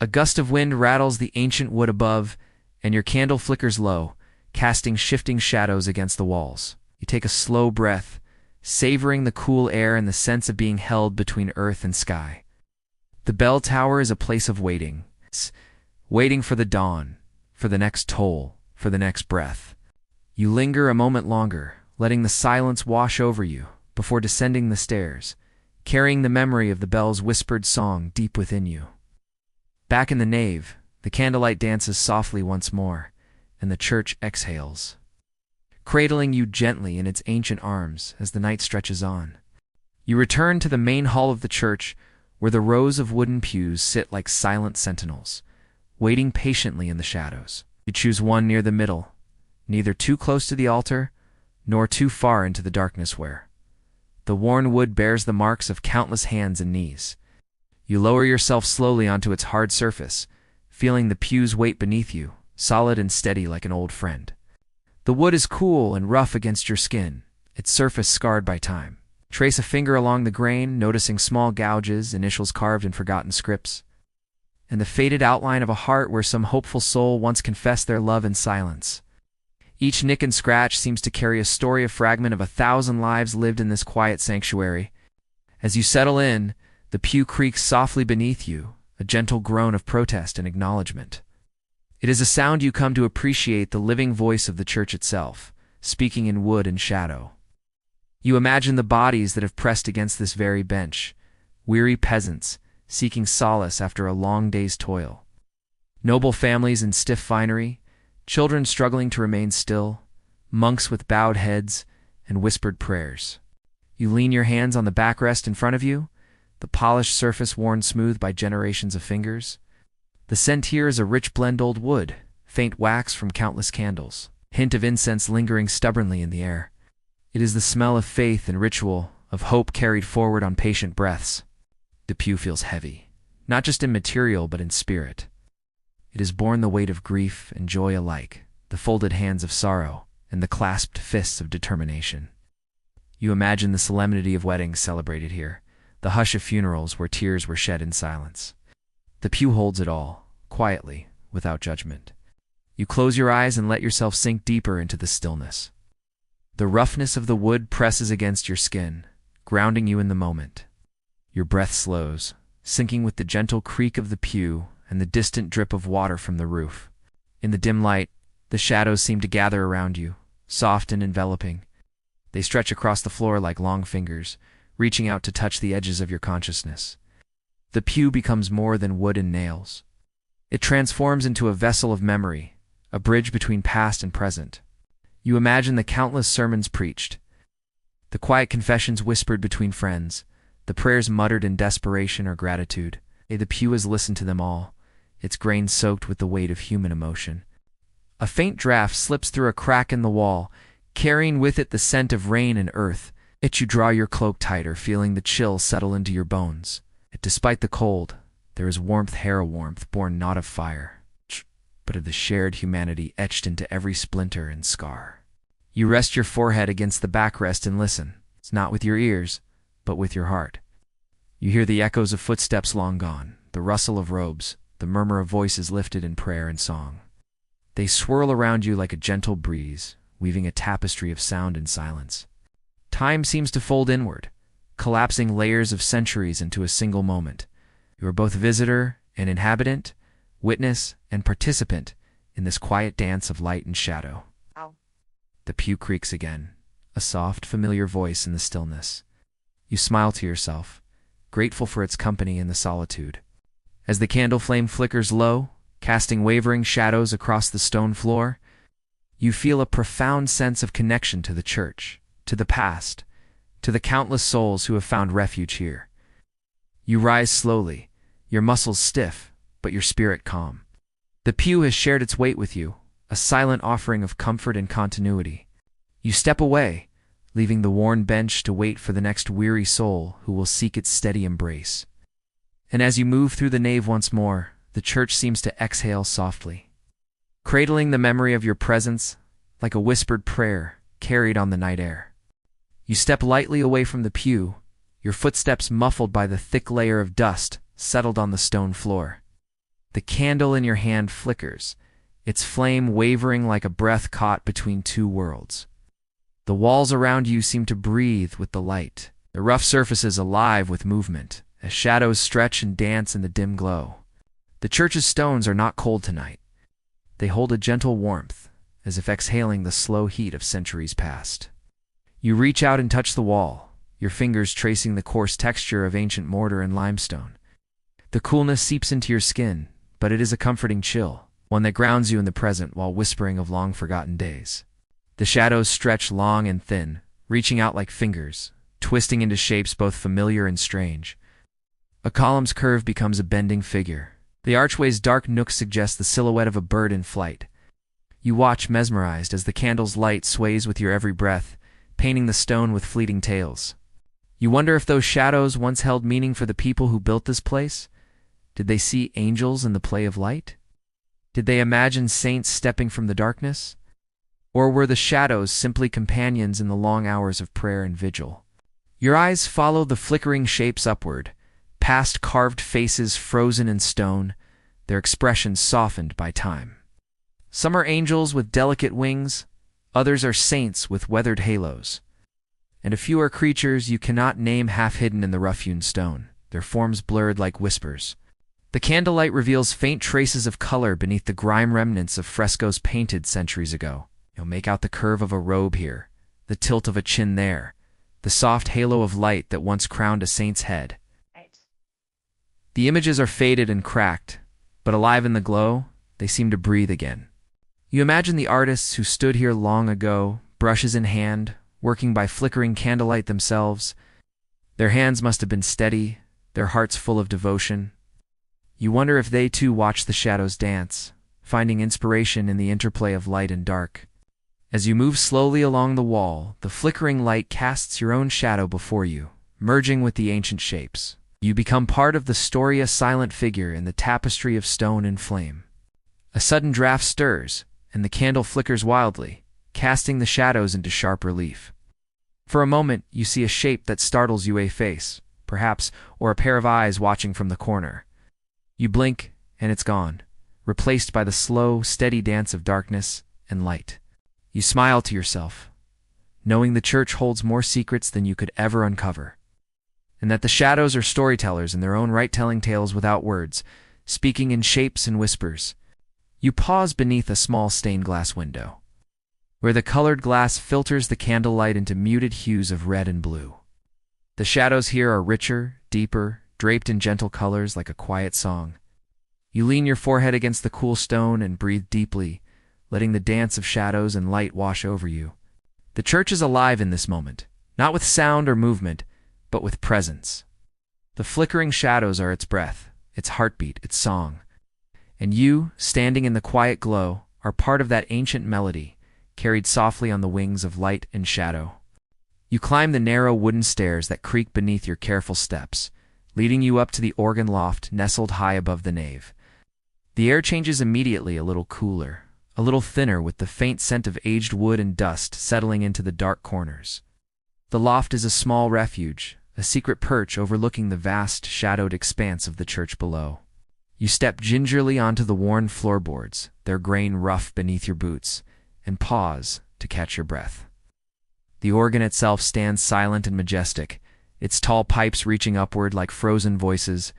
A gust of wind rattles the ancient wood above, and your candle flickers low, casting shifting shadows against the walls. You take a slow breath, savoring the cool air and the sense of being held between earth and sky. The bell tower is a place of waiting. It's waiting for the dawn, for the next toll, for the next breath. You linger a moment longer, letting the silence wash over you, before descending the stairs, carrying the memory of the bell's whispered song deep within you. Back in the nave, the candlelight dances softly once more, and the church exhales, cradling you gently in its ancient arms as the night stretches on. You return to the main hall of the church, where the rows of wooden pews sit like silent sentinels, waiting patiently in the shadows. You choose one near the middle, neither too close to the altar, nor too far into the darkness where the worn wood bears the marks of countless hands and knees. You lower yourself slowly onto its hard surface, feeling the pew's weight beneath you, solid and steady like an old friend. The wood is cool and rough against your skin, its surface scarred by time. Trace a finger along the grain, noticing small gouges, initials carved in forgotten scripts, and the faded outline of a heart where some hopeful soul once confessed their love in silence. Each nick and scratch seems to carry a story, a fragment of 1,000 lives lived in this quiet sanctuary. As you settle in, the pew creaks softly beneath you, a gentle groan of protest and acknowledgement. It is a sound you come to appreciate, the living voice of the church itself, speaking in wood and shadow. You imagine the bodies that have pressed against this very bench, weary peasants seeking solace after a long day's toil. Noble families in stiff finery, children struggling to remain still, monks with bowed heads and whispered prayers. You lean your hands on the backrest in front of you, the polished surface worn smooth by generations of fingers. The scent here is a rich blend old wood, faint wax from countless candles, hint of incense lingering stubbornly in the air. It is the smell of faith and ritual, of hope carried forward on patient breaths. The pew feels heavy, not just in material but in spirit. It has borne the weight of grief and joy alike, the folded hands of sorrow and the clasped fists of determination. You imagine the solemnity of weddings celebrated here, the hush of funerals where tears were shed in silence. The pew holds it all, quietly, without judgment. You close your eyes and let yourself sink deeper into the stillness. The roughness of the wood presses against your skin, grounding you in the moment. Your breath slows, sinking with the gentle creak of the pew and the distant drip of water from the roof. In the dim light, the shadows seem to gather around you, soft and enveloping. They stretch across the floor like long fingers, reaching out to touch the edges of your consciousness. The pew becomes more than wood and nails. It transforms into a vessel of memory, a bridge between past and present. You imagine the countless sermons preached, the quiet confessions whispered between friends, the prayers muttered in desperation or gratitude. The pew has listened to them all, its grain soaked with the weight of human emotion. A faint draft slips through a crack in the wall, carrying with it the scent of rain and earth. You draw your cloak tighter, feeling the chill settle into your bones. Despite the cold, there is warmth born not of fire, but of the shared humanity etched into every splinter and scar. You rest your forehead against the backrest and listen. It's not with your ears, but with your heart. You hear the echoes of footsteps long gone, the rustle of robes, the murmur of voices lifted in prayer and song. They swirl around you like a gentle breeze, weaving a tapestry of sound and silence. Time seems to fold inward, collapsing layers of centuries into a single moment. You are both visitor and inhabitant, witness and participant in this quiet dance of light and shadow. Ow. The pew creaks again, a soft, familiar voice in the stillness. You smile to yourself, grateful for its company in the solitude. As the candle flame flickers low, casting wavering shadows across the stone floor, you feel a profound sense of connection to the church, to the past, to the countless souls who have found refuge here. You rise slowly, your muscles stiff, but your spirit calm. The pew has shared its weight with you, a silent offering of comfort and continuity. You step away, leaving the worn bench to wait for the next weary soul who will seek its steady embrace. And as you move through the nave once more, the church seems to exhale softly, cradling the memory of your presence like a whispered prayer carried on the night air. You step lightly away from the pew, your footsteps muffled by the thick layer of dust settled on the stone floor. The candle in your hand flickers, its flame wavering like a breath caught between two worlds. The walls around you seem to breathe with the light, the rough surfaces alive with movement, as shadows stretch and dance in the dim glow. The church's stones are not cold tonight. They hold a gentle warmth, as if exhaling the slow heat of centuries past. You reach out and touch the wall, your fingers tracing the coarse texture of ancient mortar and limestone. The coolness seeps into your skin, but it is a comforting chill, one that grounds you in the present while whispering of long-forgotten days. The shadows stretch long and thin, reaching out like fingers, twisting into shapes both familiar and strange. A column's curve becomes a bending figure. The archway's dark nooks suggest the silhouette of a bird in flight. You watch mesmerized as the candle's light sways with your every breath, painting the stone with fleeting tales. You wonder if those shadows once held meaning for the people who built this place? Did they see angels in the play of light? Did they imagine saints stepping from the darkness? Or were the shadows simply companions in the long hours of prayer and vigil? Your eyes follow the flickering shapes upward, past carved faces frozen in stone, their expressions softened by time. Some are angels with delicate wings, others are saints with weathered halos. And a few are creatures you cannot name, half hidden in the rough-hewn stone, their forms blurred like whispers. The candlelight reveals faint traces of color beneath the grime remnants of frescoes painted centuries ago. You'll make out the curve of a robe here, the tilt of a chin there, the soft halo of light that once crowned a saint's head. Right. The images are faded and cracked, but alive in the glow, they seem to breathe again. You imagine the artists who stood here long ago, brushes in hand, working by flickering candlelight themselves. Their hands must have been steady, their hearts full of devotion. You wonder if they too watch the shadows dance, finding inspiration in the interplay of light and dark. As you move slowly along the wall, the flickering light casts your own shadow before you, merging with the ancient shapes. You become part of the story, a silent figure in the tapestry of stone and flame. A sudden draft stirs, and the candle flickers wildly, casting the shadows into sharp relief. For a moment, you see a shape that startles you, a face, perhaps, or a pair of eyes watching from the corner. You blink, and it's gone, replaced by the slow, steady dance of darkness and light. You smile to yourself, knowing the church holds more secrets than you could ever uncover, and that the shadows are storytellers in their own right, telling tales without words, speaking in shapes and whispers. You pause beneath a small stained glass window, where the colored glass filters the candlelight into muted hues of red and blue. The shadows here are richer, deeper, draped in gentle colors like a quiet song. You lean your forehead against the cool stone and breathe deeply, letting the dance of shadows and light wash over you. The church is alive in this moment, not with sound or movement, but with presence. The flickering shadows are its breath, its heartbeat, its song. And you, standing in the quiet glow, are part of that ancient melody, carried softly on the wings of light and shadow. You climb the narrow wooden stairs that creak beneath your careful steps, leading you up to the organ loft nestled high above the nave. The air changes immediately, a little cooler, a little thinner, with the faint scent of aged wood and dust settling into the dark corners. The loft is a small refuge, a secret perch overlooking the vast, shadowed expanse of the church below. You step gingerly onto the worn floorboards, their grain rough beneath your boots, and pause to catch your breath. The organ itself stands silent and majestic, its tall pipes reaching upward like frozen voices,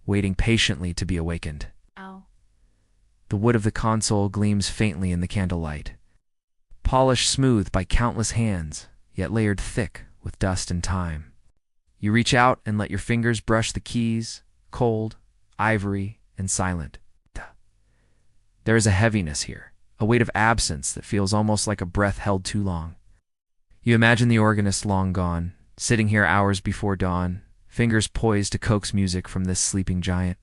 waiting patiently to be awakened. Ow. The wood of the console gleams faintly in the candlelight, polished smooth by countless hands, yet layered thick with dust and time. You reach out and let your fingers brush the keys, cold, ivory, and silent. There is a heaviness here, a weight of absence that feels almost like a breath held too long. You imagine the organist long gone, sitting here hours before dawn, fingers poised to coax music from this sleeping giant.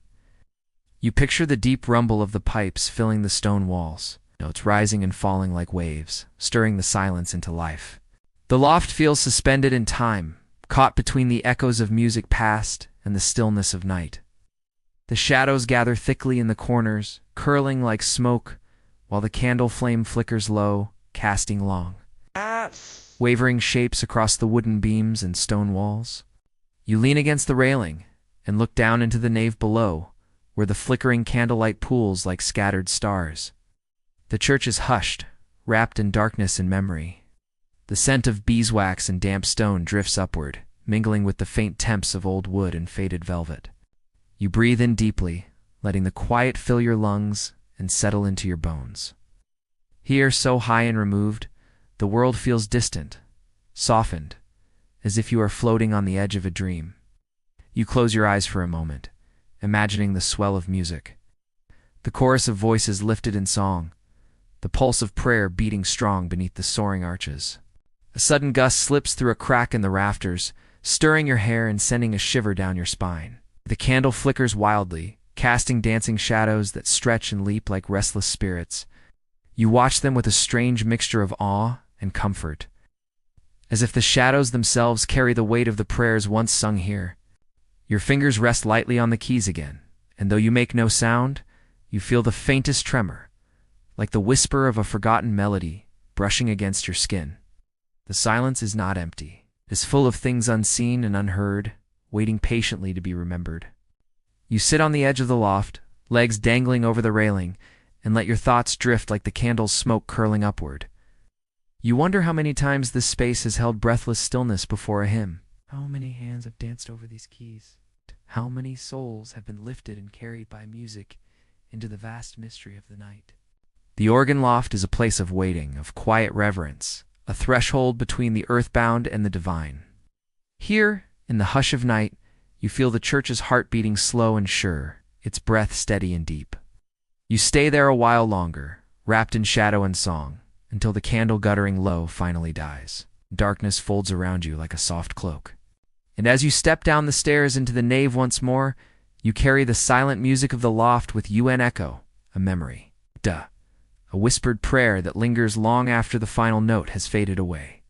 You picture the deep rumble of the pipes filling the stone walls, notes rising and falling like waves, stirring the silence into life. The loft feels suspended in time, caught between the echoes of music past and the stillness of night. The shadows gather thickly in the corners, curling like smoke, while the candle flame flickers low, casting long, wavering shapes across the wooden beams and stone walls. You lean against the railing and look down into the nave below, where the flickering candlelight pools like scattered stars. The church is hushed, wrapped in darkness and memory. The scent of beeswax and damp stone drifts upward, mingling with the faint temps of old wood and faded velvet. You breathe in deeply, letting the quiet fill your lungs and settle into your bones. Here, so high and removed, the world feels distant, softened, as if you are floating on the edge of a dream. You close your eyes for a moment, imagining the swell of music, the chorus of voices lifted in song, the pulse of prayer beating strong beneath the soaring arches. A sudden gust slips through a crack in the rafters, stirring your hair and sending a shiver down your spine. The candle flickers wildly, casting dancing shadows that stretch and leap like restless spirits. You watch them with a strange mixture of awe and comfort, as if the shadows themselves carry the weight of the prayers once sung here. Your fingers rest lightly on the keys again, and though you make no sound, you feel the faintest tremor, like the whisper of a forgotten melody brushing against your skin. The silence is not empty. It is full of things unseen and unheard, waiting patiently to be remembered. You sit on the edge of the loft, legs dangling over the railing, and let your thoughts drift like the candle's smoke curling upward. You wonder how many times this space has held breathless stillness before a hymn. How many hands have danced over these keys? How many souls have been lifted and carried by music into the vast mystery of the night? The organ loft is a place of waiting, of quiet reverence, a threshold between the earthbound and the divine. Here, in the hush of night, you feel the church's heart beating slow and sure, its breath steady and deep. You stay there a while longer, wrapped in shadow and song, until the candle guttering low finally dies. Darkness folds around you like a soft cloak. And as you step down the stairs into the nave once more, you carry the silent music of the loft with you an echo, a memory. A whispered prayer that lingers long after the final note has faded away.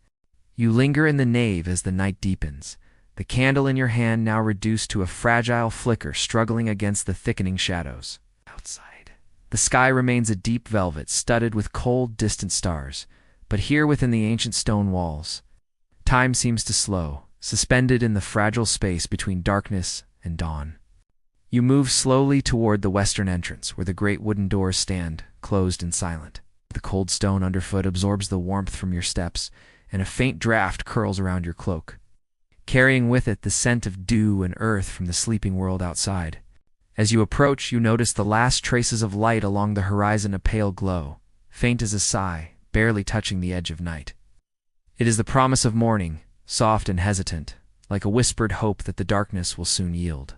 You linger in the nave as the night deepens, the candle in your hand now reduced to a fragile flicker struggling against the thickening shadows. Outside, the sky remains a deep velvet studded with cold, distant stars, but here within the ancient stone walls, time seems to slow, suspended in the fragile space between darkness and dawn. You move slowly toward the western entrance, where the great wooden doors stand, closed and silent. The cold stone underfoot absorbs the warmth from your steps, and a faint draft curls around your cloak, carrying with it the scent of dew and earth from the sleeping world outside. As you approach, you notice the last traces of light along the horizon, a pale glow, faint as a sigh, barely touching the edge of night. It is the promise of morning, soft and hesitant, like a whispered hope that the darkness will soon yield.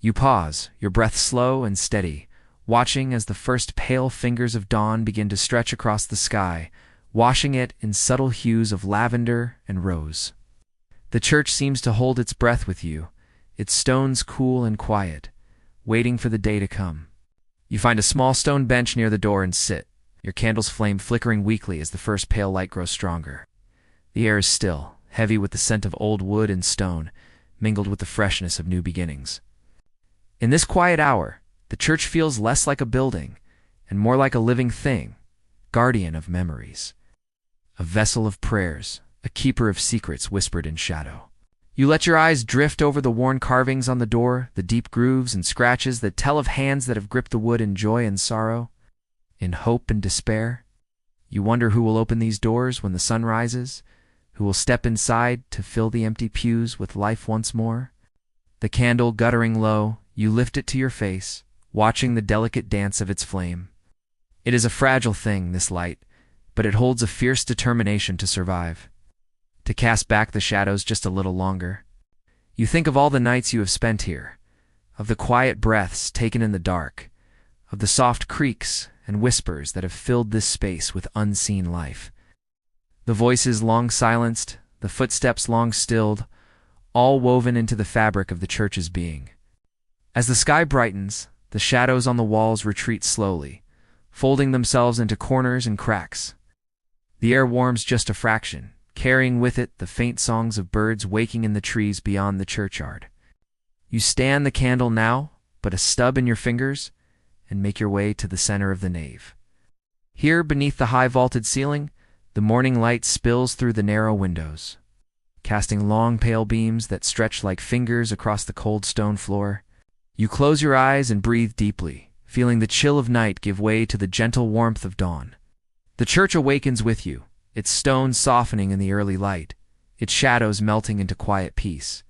You pause, your breath slow and steady, watching as the first pale fingers of dawn begin to stretch across the sky, washing it in subtle hues of lavender and rose. The church seems to hold its breath with you, its stones cool and quiet, waiting for the day to come. You find a small stone bench near the door and sit, your candle's flame flickering weakly as the first pale light grows stronger. The air is still, heavy with the scent of old wood and stone, mingled with the freshness of new beginnings. In this quiet hour, the church feels less like a building and more like a living thing, guardian of memories. A vessel of prayers, a keeper of secrets whispered in shadow. You let your eyes drift over the worn carvings on the door, the deep grooves and scratches that tell of hands that have gripped the wood in joy and sorrow, in hope and despair. You wonder who will open these doors when the sun rises, who will step inside to fill the empty pews with life once more. The candle guttering low, you lift it to your face, watching the delicate dance of its flame. It is a fragile thing, this light, but it holds a fierce determination to survive, to cast back the shadows just a little longer. You think of all the nights you have spent here, of the quiet breaths taken in the dark, of the soft creaks and whispers that have filled this space with unseen life. The voices long silenced, the footsteps long stilled, all woven into the fabric of the church's being. As the sky brightens, the shadows on the walls retreat slowly, folding themselves into corners and cracks. The air warms just a fraction, carrying with it the faint songs of birds waking in the trees beyond the churchyard. You stand the candle now, but a stub in your fingers, and make your way to the center of the nave. Here, beneath the high vaulted ceiling, the morning light spills through the narrow windows, casting long pale beams that stretch like fingers across the cold stone floor. You close your eyes and breathe deeply, feeling the chill of night give way to the gentle warmth of dawn. The church awakens with you, its stones softening in the early light, its shadows melting into quiet peace.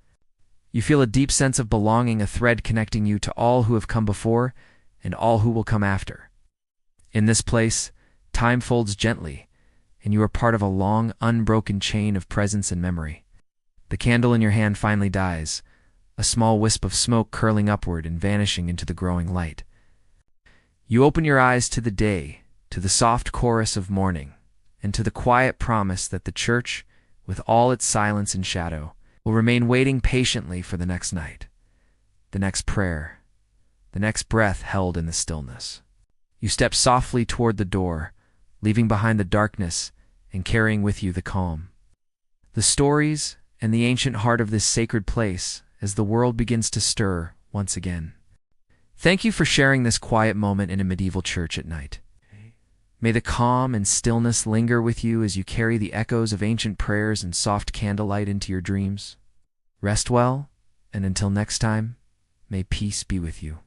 You feel a deep sense of belonging, a thread connecting you to all who have come before and all who will come after. In this place, time folds gently, and you are part of a long, unbroken chain of presence and memory. The candle in your hand finally dies, a small wisp of smoke curling upward and vanishing into the growing light. You open your eyes to the day, to the soft chorus of morning, and to the quiet promise that the church, with all its silence and shadow, will remain waiting patiently for the next night, the next prayer, the next breath held in the stillness. You step softly toward the door, leaving behind the darkness and carrying with you the calm. The stories and the ancient heart of this sacred place as the world begins to stir once again. Thank you for sharing this quiet moment in a medieval church at night. May the calm and stillness linger with you as you carry the echoes of ancient prayers and soft candlelight into your dreams. Rest well, and until next time, may peace be with you.